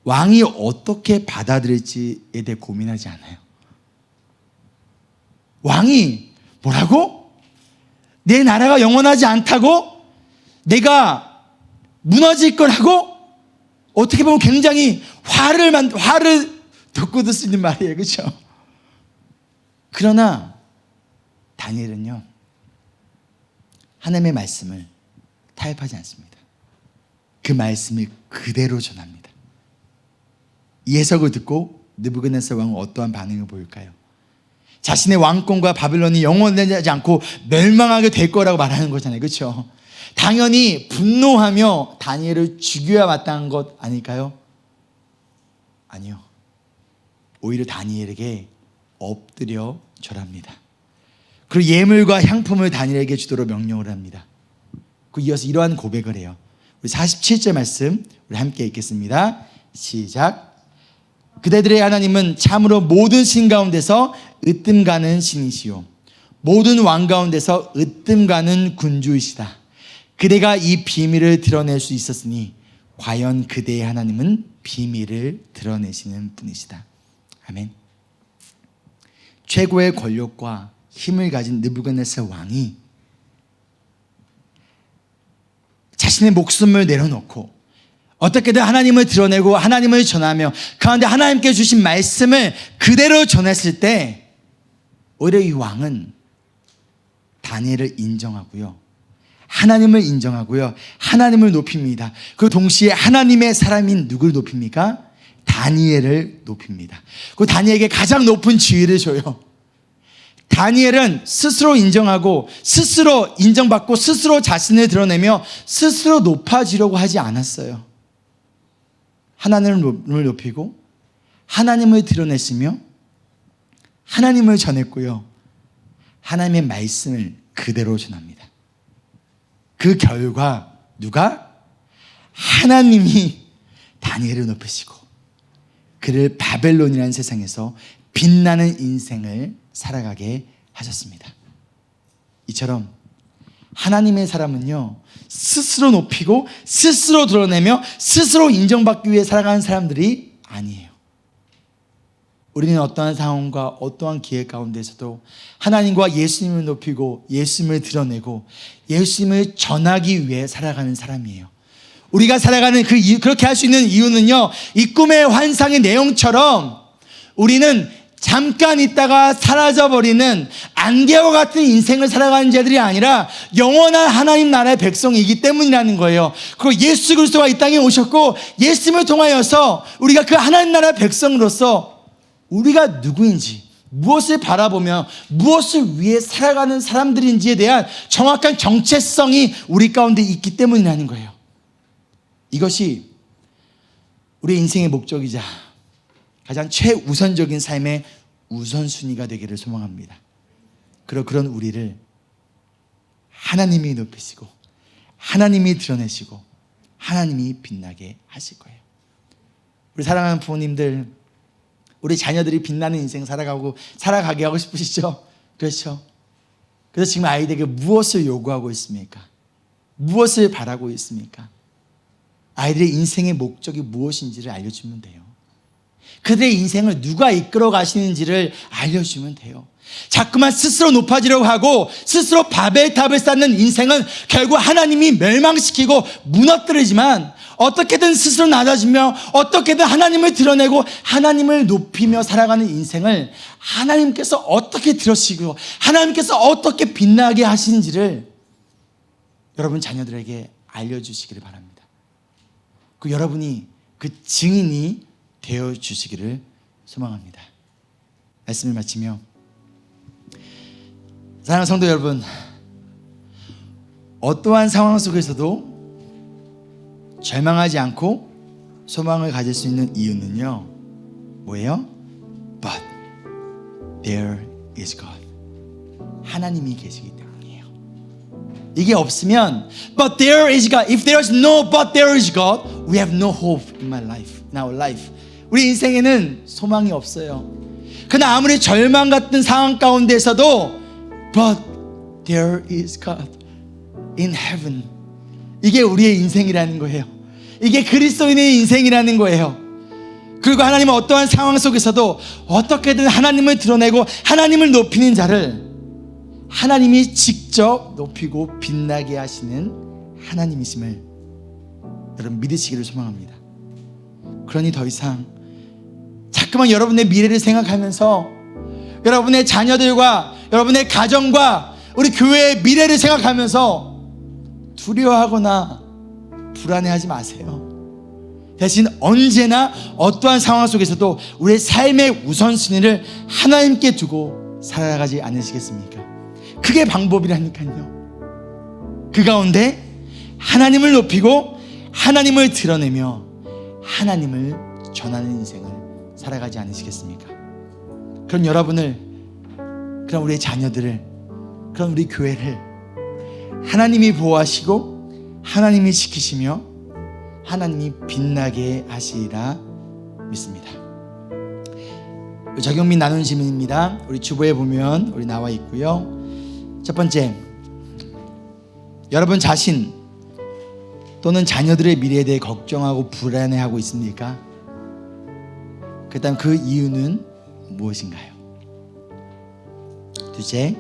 왕이 어떻게 받아들일지에 대해 고민하지 않아요. 왕이 뭐라고? 내 나라가 영원하지 않다고? 내가 무너질 거라고? 어떻게 보면 굉장히 화를 돋구들 수 있는 말이에요. 그렇죠? 그러나 다니엘은요, 하나님의 말씀을 타협하지 않습니다. 그 말씀을 그대로 전합니다. 이 해석을 듣고 느부갓네살 왕은 어떠한 반응을 보일까요? 자신의 왕권과 바빌론이 영원하지 않고 멸망하게 될 거라고 말하는 거잖아요. 그렇죠? 당연히 분노하며 다니엘을 죽여야 마땅한 것 아닐까요? 아니요. 오히려 다니엘에게 엎드려 절합니다. 그리고 예물과 향품을 다니엘에게 주도록 명령을 합니다. 그 이어서 이러한 고백을 해요. 우리 47절 말씀 우리 함께 읽겠습니다. 시작. 그대들의 하나님은 참으로 모든 신 가운데서 으뜸가는 신이시요 모든 왕 가운데서 으뜸가는 군주이시다. 그대가 이 비밀을 드러낼 수 있었으니 과연 그대의 하나님은 비밀을 드러내시는 분이시다. 아멘. 최고의 권력과 힘을 가진 느부갓네살 왕이 자신의 목숨을 내려놓고 어떻게든 하나님을 드러내고 하나님을 전하며 가운데 하나님께 주신 말씀을 그대로 전했을 때 오히려 이 왕은 다니엘을 인정하고요, 하나님을 인정하고요, 하나님을 높입니다. 그 동시에 하나님의 사람인 누구를 높입니까? 다니엘을 높입니다. 그 다니엘에게 가장 높은 지위를 줘요. 다니엘은 스스로 인정하고 스스로 인정받고 스스로 자신을 드러내며 스스로 높아지려고 하지 않았어요. 하나님을 높이고 하나님을 드러냈으며 하나님을 전했고요, 하나님의 말씀을 그대로 전합니다. 그 결과 누가? 하나님이 다니엘을 높이시고 그를 바벨론이라는 세상에서 빛나는 인생을 살아가게 하셨습니다. 이처럼 하나님의 사람은요, 스스로 높이고 스스로 드러내며 스스로 인정받기 위해 살아가는 사람들이 아니에요. 우리는 어떠한 상황과 어떠한 기회 가운데서도 하나님과 예수님을 높이고 예수님을 드러내고 예수님을 전하기 위해 살아가는 사람이에요. 우리가 살아가는 그렇게 할 수 있는 이유는요, 이 꿈의 환상의 내용처럼 우리는 잠깐 있다가 사라져버리는 안개와 같은 인생을 살아가는 자들이 아니라 영원한 하나님 나라의 백성이기 때문이라는 거예요. 그리고 예수 그리스도가 이 땅에 오셨고 예수님을 통하여서 우리가 그 하나님 나라의 백성으로서 우리가 누구인지, 무엇을 바라보며 무엇을 위해 살아가는 사람들인지에 대한 정확한 정체성이 우리 가운데 있기 때문이라는 거예요. 이것이 우리 인생의 목적이자 가장 최우선적인 삶의 우선순위가 되기를 소망합니다. 그런 우리를 하나님이 높이시고 하나님이 드러내시고 하나님이 빛나게 하실 거예요. 우리 사랑하는 부모님들, 우리 자녀들이 빛나는 인생 살아가게 하고 싶으시죠? 그렇죠? 그래서 지금 아이들에게 무엇을 요구하고 있습니까? 무엇을 바라고 있습니까? 아이들의 인생의 목적이 무엇인지를 알려주면 돼요. 그들의 인생을 누가 이끌어 가시는지를 알려주면 돼요. 자꾸만 스스로 높아지려고 하고 스스로 바벨탑을 쌓는 인생은 결국 하나님이 멸망시키고 무너뜨리지만, 어떻게든 스스로 낮아지며 어떻게든 하나님을 드러내고 하나님을 높이며 살아가는 인생을 하나님께서 어떻게 들으시고 하나님께서 어떻게 빛나게 하시는지를 여러분 자녀들에게 알려주시기를 바랍니다. 그 여러분이 그 증인이 되어주시기를 소망합니다. 말씀을 마치며, 사랑하는 성도 여러분, 어떠한 상황 속에서도 절망하지 않고 소망을 가질 수 있는 이유는요, 뭐예요? But there is God. 하나님이 계시기 때문이에요. 이게 없으면 But there is God. If there is no But there is God, we have no hope in my life, in our life. 우리 인생에는 소망이 없어요. 그러나 아무리 절망 같은 상황 가운데서도 But there is God in heaven. 이게 우리의 인생이라는 거예요. 이게 그리스도인의 인생이라는 거예요. 그리고 하나님은 어떠한 상황 속에서도 어떻게든 하나님을 드러내고 하나님을 높이는 자를 하나님이 직접 높이고 빛나게 하시는 하나님이심을 여러분 믿으시기를 소망합니다. 그러니 더 이상 자꾸만 여러분의 미래를 생각하면서 여러분의 자녀들과 여러분의 가정과 우리 교회의 미래를 생각하면서 두려워하거나 불안해하지 마세요. 대신 언제나 어떠한 상황 속에서도 우리의 삶의 우선순위를 하나님께 두고 살아가지 않으시겠습니까? 그게 방법이라니까요. 그 가운데 하나님을 높이고 하나님을 드러내며 하나님을 전하는 인생을 살아가지 않으시겠습니까? 그럼 여러분을, 그럼 우리의 자녀들을, 그럼 우리 교회를 하나님이 보호하시고 하나님이 지키시며 하나님이 빛나게 하시리라 믿습니다. 적용 및 나눈 질문입니다. 우리 주보에 보면 우리 나와 있고요. 첫 번째, 여러분 자신 또는 자녀들의 미래에 대해 걱정하고 불안해하고 있습니까? 그다음 그 이유는 무엇인가요? 둘째,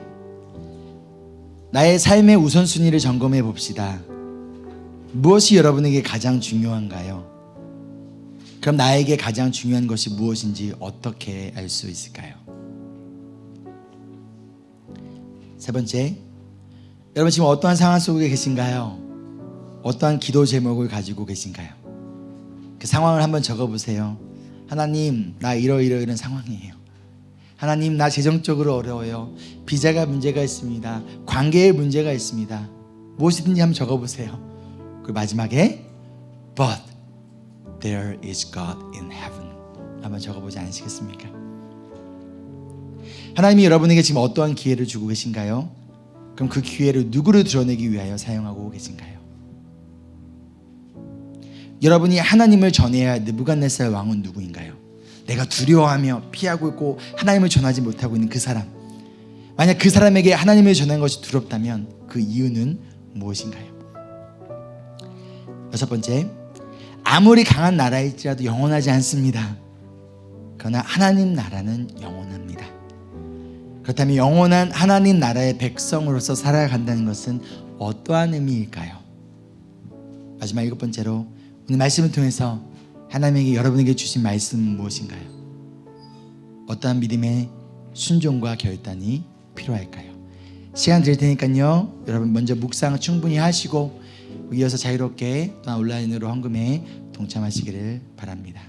나의 삶의 우선순위를 점검해 봅시다. 무엇이 여러분에게 가장 중요한가요? 그럼 나에게 가장 중요한 것이 무엇인지 어떻게 알 수 있을까요? 세 번째, 여러분 지금 어떠한 상황 속에 계신가요? 어떠한 기도 제목을 가지고 계신가요? 그 상황을 한번 적어보세요. 하나님, 나 이런 상황이에요. 하나님, 나 재정적으로 어려워요. 비자가 문제가 있습니다. 관계에 문제가 있습니다. 무엇이든지 한번 적어보세요. 그리고 마지막에 But there is God in heaven 한번 적어보지 않으시겠습니까? 하나님이 여러분에게 지금 어떠한 기회를 주고 계신가요? 그럼 그 기회를 누구를 드러내기 위하여 사용하고 계신가요? 여러분이 하나님을 전해야 할 느부갓네살 왕은 누구인가요? 내가 두려워하며 피하고 있고 하나님을 전하지 못하고 있는 그 사람, 만약 그 사람에게 하나님을 전하는 것이 두렵다면 그 이유는 무엇인가요? 여섯 번째, 아무리 강한 나라일지라도 영원하지 않습니다. 그러나 하나님 나라는 영원합니다. 그렇다면 영원한 하나님 나라의 백성으로서 살아간다는 것은 어떠한 의미일까요? 마지막 일곱 번째로, 오늘 말씀을 통해서 하나님에게 여러분에게 주신 말씀은 무엇인가요? 어떠한 믿음의 순종과 결단이 필요할까요? 시간 드릴 테니까요, 여러분 먼저 묵상 충분히 하시고 이어서 자유롭게 또한 온라인으로 헌금에 동참하시기를 바랍니다.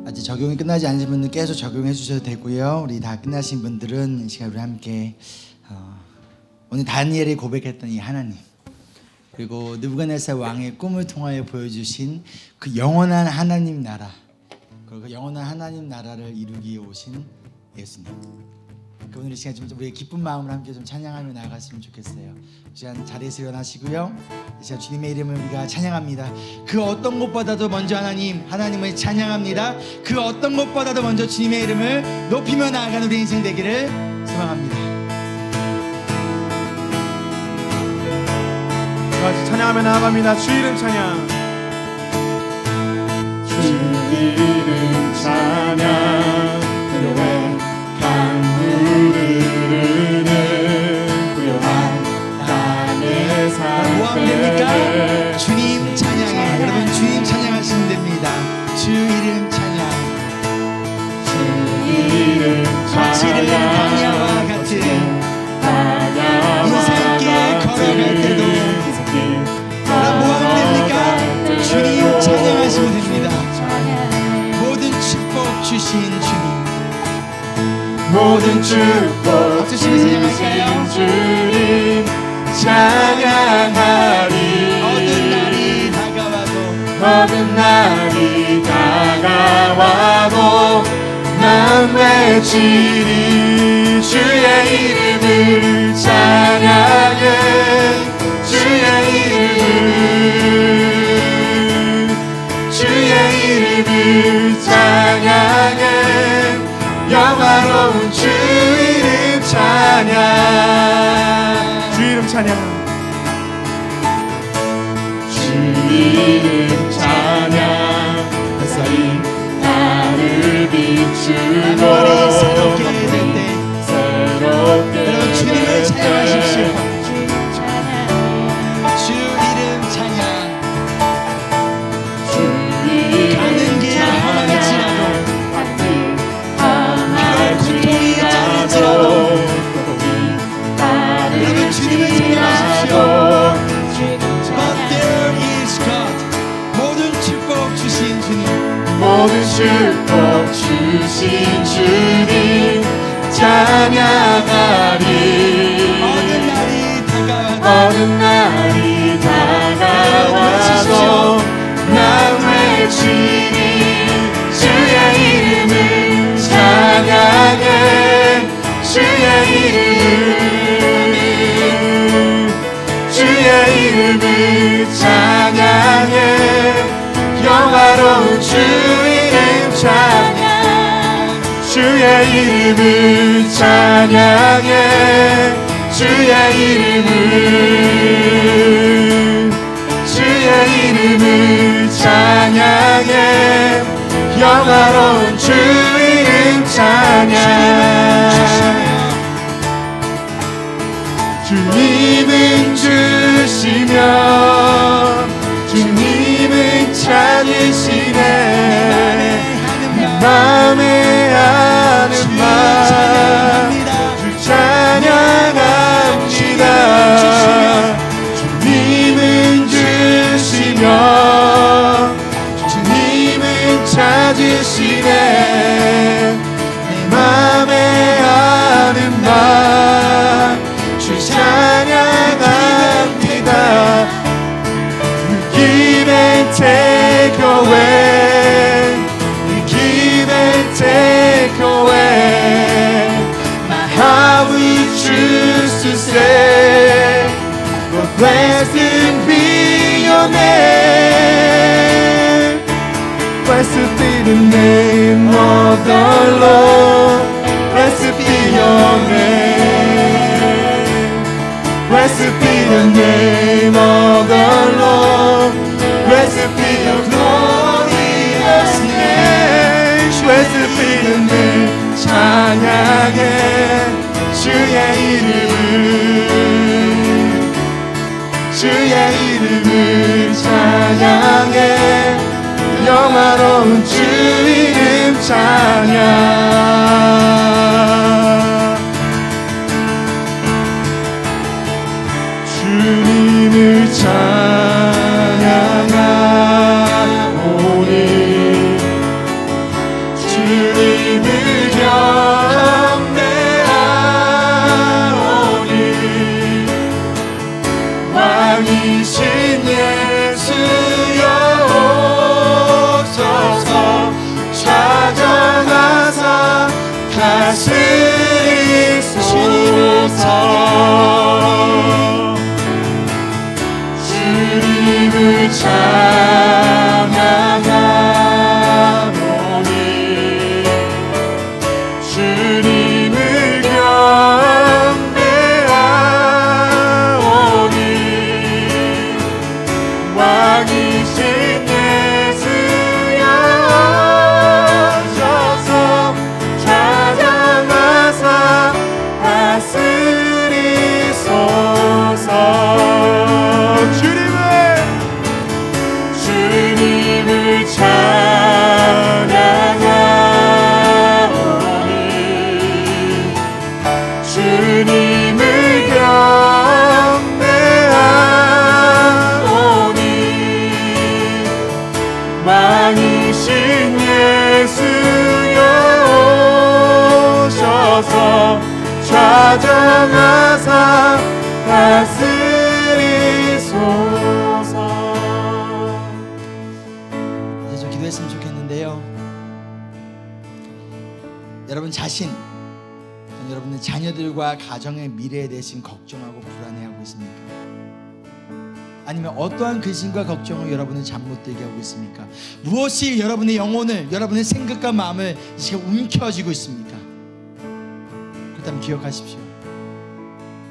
아직 적용이 끝나지 않으신 분들은 계속 적용해 주셔도 되고요. 우리 다 끝나신 분들은 이 시간 우리 함께 오늘 다니엘이 고백했던 이 하나님, 그리고 느부갓네살 왕의 꿈을 통하여 보여주신 그 영원한 하나님 나라, 그리고 그 영원한 하나님 나라를 이루기 위해 오신 예수님, 그 오늘 이 시간 좀 우리의 기쁜 마음을 함께 좀 찬양하며 나아갔으면 좋겠어요. 이 시간 자리에서 일어나시고요, 이 시간 주님의 이름을 우리가 찬양합니다. 그 어떤 것보다도 먼저 하나님을 찬양합니다. 그 어떤 것보다도 먼저 주님의 이름을 높이며 나아가는 우리 인생 되기를 소망합니다. 같이 찬양하며 나아갑니다. 주 이름 찬양, 주 이름 찬양. 그녀의 강물을 흐르는 고요한 땅의 뭐 하면 됩니까? 주님 찬양해. 여러분 주님 찬양하시면 됩니다. 주 이름 찬양. 주 이름 거칠은 광야와 같은 인생길 걸어갈 때도 뭐 하면 됩니까? 주님 찬양하시면 됩니다. 모든 축복 주신 주님, 모든 축복 박수 치면서 찬양할까요? 주님, 찬양하리. 어두운 날이 다가와도 어두운 날이 다가와도 난 외치리. 주의 이름을 찬양해. 주의 이름을 찬양해. 영화로운 주 이름 찬양. 주 이름 찬양. 주 이름 찬양. 햇살이 나를 비추고 새롭게 될 때 새롭게 여러분 주님을 찬양하십시오. 주 이름 찬양. 가는 길 험할지라도 고통이 따를지라도 여러분 주님을 찬양하십시오. But there is God. 모든 축복 주신 주님, 모든 축복 주신 주님 찬양하리. 어느 날이 다가와도 어느 날이 다가와도 난 외치리. 주의 이름을 찬양해. 주의 이름을 찬양해. 영화로운 주 이름 찬양. 주의 이름을 찬양해. 주의 이름을 찬양해. 영화로운 주 이름 찬양. 주님은 주시며 주님은 찾으시네. 마음에 하는 말 주 찬양합니다. 주님은 주시며 주님은 찾으시네. 내 마음에 하는 말 주 찬양합니다. Give and take away, give and take away. My heart will choose to say, but blessed be your name. Blessed be the name of the Lord. Blessed be your name. Blessed be the name of the Lord. Blessed be your glorious name. Blessed be the name. 찬양해 주의 이름을 찬양해. 영화로운 주 이름 찬양. 주님을 찬양하오니 주님을 경배하오니 왕이신 예수여 오소서. 찾아가사 다스리소서. 주님을 찬양하오니 주님을 경배하오니 왕이신 예수여 오셔서 찾아가사 다스리소서. 주님을 찬양하오니 주님을 경배하오니 왕이신 예수여 오셔서 찾아가사 다스리소서. 여러분 자신, 여러분의 자녀들과 가정의 미래에 대해 걱정하고 불안해하고 있습니까? 아니면 어떠한 근심과 걱정을 여러분을 잠 못 들게 하고 있습니까? 무엇이 여러분의 영혼을, 여러분의 생각과 마음을 이 시간 움켜쥐고 있습니까? 그렇다면 기억하십시오.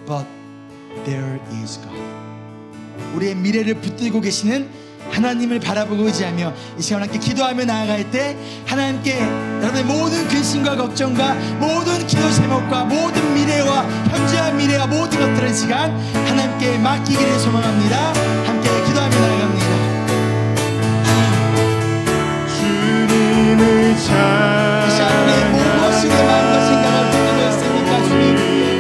But there is God. 우리의 미래를 붙들고 계시는 하나님을 바라보고 의지하며 이 시간 함께 기도하며 나아갈 때 하나님께 여러분의 모든 근심과 걱정과 모든 기도 제목과 모든 미래와 현재와 미래와 모든 것들을 시간 하나님께 맡기기를 소망합니다. 함께 기도하며 나아갑니다. 주님을 이 시간 우리 무엇이 내 마음과 생각을 붙들고 있습니까? 주님,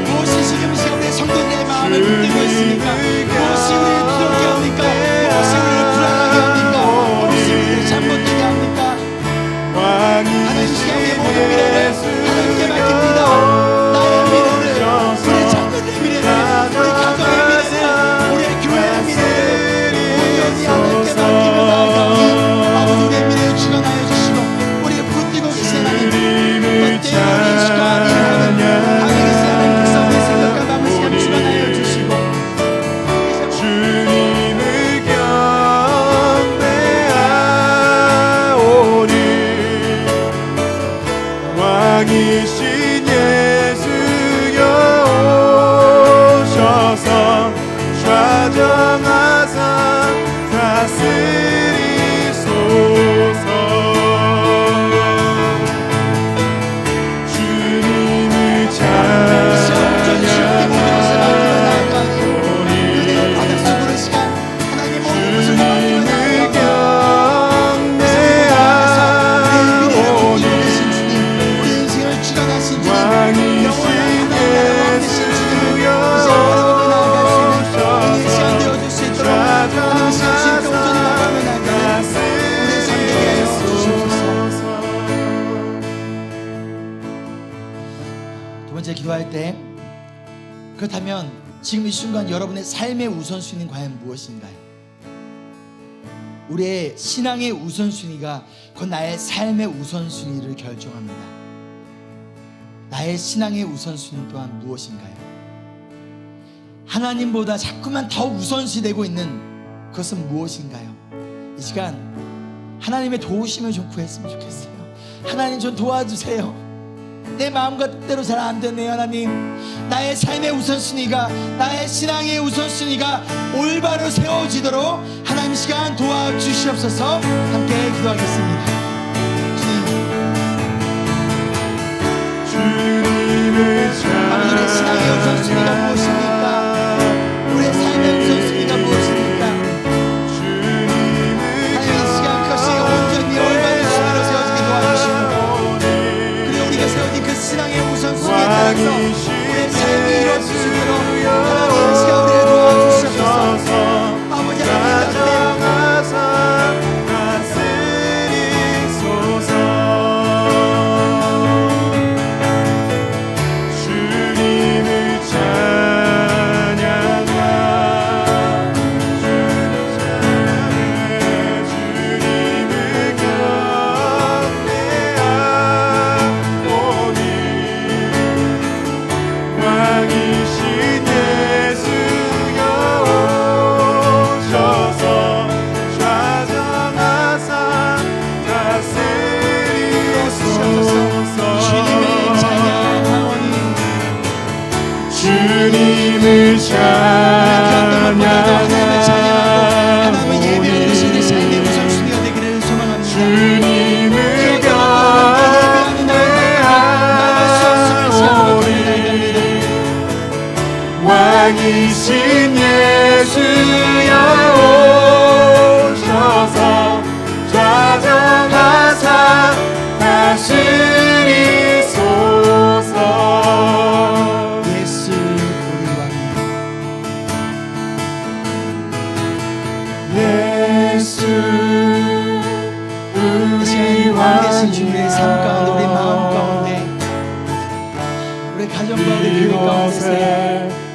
무엇이 지금 이 시간 우리 성도들의 마음을 붙들고 있습니까? 무엇이 우리를 두렵게 합니까? 무엇이 우리를 불안하게 합니까? 무엇이 우리를 잠 못 들게 합니까? 하나님 시간 우리의 모든 미래를 하나님께 맡깁니다. 나의 미래를, 우리 자녀들의 미래를, 우리 가정의 미래를, 우리의 교회의 미래를 온전히 하나님께 맡기며 나아가니 아버지 우리의 미래를 주관하여 주시고 우리를 붙들고 계신 하나님, 또 때로는 이 시간 이 하나님 하늘에서 하나님 께서 우리의 생각과 마음을 시간 주관하여 주시고 주님을 경배하오니 왕이신 예수여 오셔서 좌정하사 다스리소서. 주님을 두 번째 기도할 때, 그렇다면 지금 이 순간 여러분의 삶의 우선순위는 과연 무엇인가요? 우리의 신앙의 우선순위가 곧 나의 삶의 우선순위를 결정합니다. 나의 신앙의 우선순위 또한 무엇인가요? 하나님보다 자꾸만 더 우선시 되고 있는 그것은 무엇인가요? 이 시간 하나님의 도우심을 좀 구했으면 좋겠어요. 하나님 좀 도와주세요. 내 마음과 뜻대로 잘 안 되네요. 하나님, 나의 삶의 우선순위가, 나의 신앙의 우선순위가 올바로 세워지도록 하나님 시간 도와주시옵소서. 함께 기도하겠습니다. 주님을 아버지, 우리의 신앙의 우선순위가 무엇입니까? 우리의 삶의 우선순위가 무엇입니까? 하나님, 이 시간 그것이 온전히 올바른 순위로 세워지게 도와주시고, 그리고 우리가 세워진 그 신앙의 우선순위에 따라서 우리의 삶이 이루어질 수 있도록 하나님 이 시간 우리를 도와주시옵소서. 아버지 하나님, 주님을 찬양하오니 하나님의 예배를 드리시는 삶의 우선순위가 되기를 소망합니다. 주님을 경배하오니 왕이신 예수여 오셔서 좌정하사 다스리소서. 예수 우리 왕, 예수 우리 왕 대신 주님의 삶 가운데, 우리 마음 가운데, 우리 가정과 우리 교회 가운데서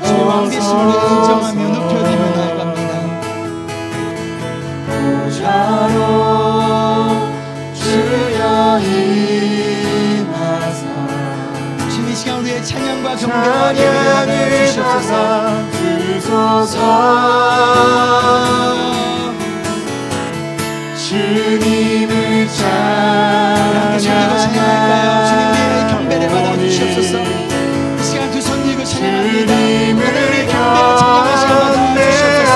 주의 왕 대신으로 인정하며 높여드리며 나아갑니다. 보좌로 주여 임하사 시간 우리의 찬양과 경배와 예배를 받아 주시옵소서. 주님을 함께 손들고 찬양할까요? 주님 우리의 경배를 받아 찬양하오니 주시옵소서. 이 시간 두 손 들고 찬양합니다. 주님을 우리의 경배와 찬양의 시간 받아 주시옵소서.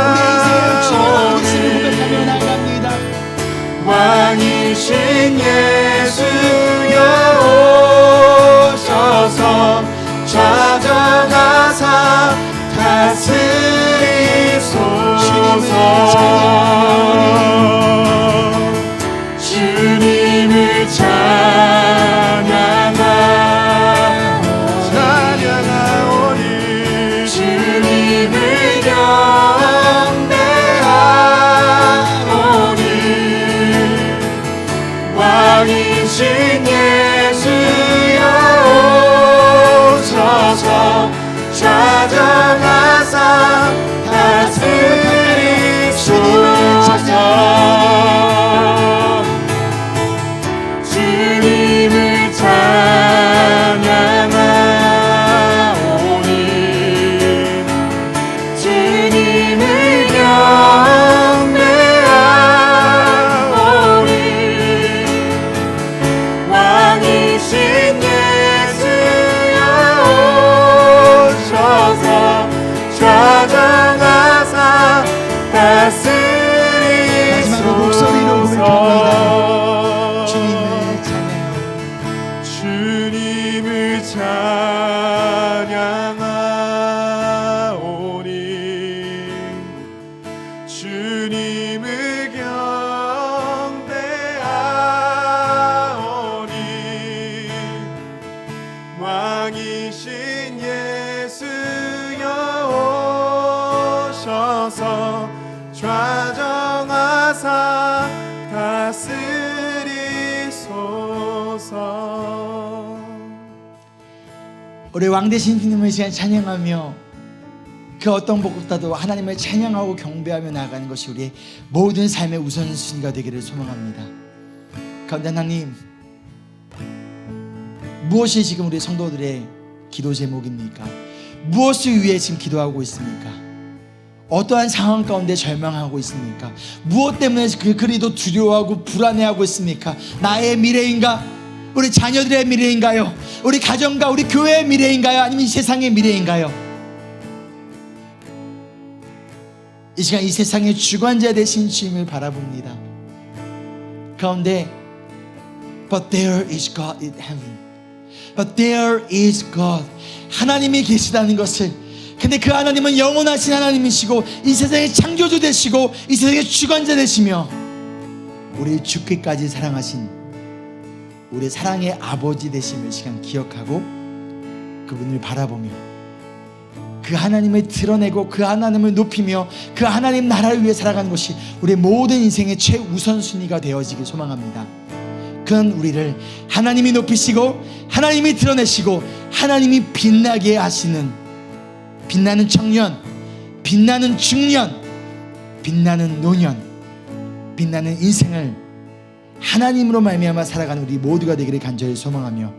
우리의 인생을 주님으로 예수를 고백하며 나아갑니다. 왕이신 예수여 오셔서 찾아가사 다스리소서. 주님을 찬양하오니 주님을 경배하오니 왕이신 예수여 오셔서 찾아가사 다스리소서. 주님을 찬양하오니 주님을 경배하오니 왕이신 예수여 오셔서 찾아가사 마지막으로 목소리로 고백합니다. 주님을 찬양하오니 주님을 경배하오니 왕이신 예수여 오셔서 좌정하사 다스리소서. 우리 왕 되신 주님을 시간 찬양하며 그 어떤 것보다도 하나님을 찬양하고 경배하며 나아가는 것이 우리의 모든 삶의 우선순위가 되기를 소망합니다. 그런데 하나님, 무엇이 지금 우리 성도들의 기도 제목입니까? 무엇을 위해 지금 기도하고 있습니까? 어떠한 상황 가운데 절망하고 있습니까? 무엇 때문에 그리도 두려워하고 불안해하고 있습니까? 나의 미래인가? 우리 자녀들의 미래인가요? 우리 가정과 우리 교회의 미래인가요? 아니면 이 세상의 미래인가요? 이 시간 이 세상의 주관자 되신 주님을 바라봅니다. 가운데 But there is God in heaven. But there is God. 하나님이 계시다는 것을, 근데 그 하나님은 영원하신 하나님이시고 이 세상의 창조주 되시고 이 세상의 주관자 되시며 우리 죽기까지 사랑하신 우리 사랑의 아버지 되심을 시간 기억하고 그분을 바라보며 그 하나님을 드러내고 그 하나님을 높이며 그 하나님 나라를 위해 살아가는 것이 우리의 모든 인생의 최우선순위가 되어지길 소망합니다. 그는 우리를 하나님이 높이시고 하나님이 드러내시고 하나님이 빛나게 하시는 빛나는 청년, 빛나는 중년, 빛나는 노년, 빛나는 인생을 하나님으로 말미암아 살아가는 우리 모두가 되기를 간절히 소망하며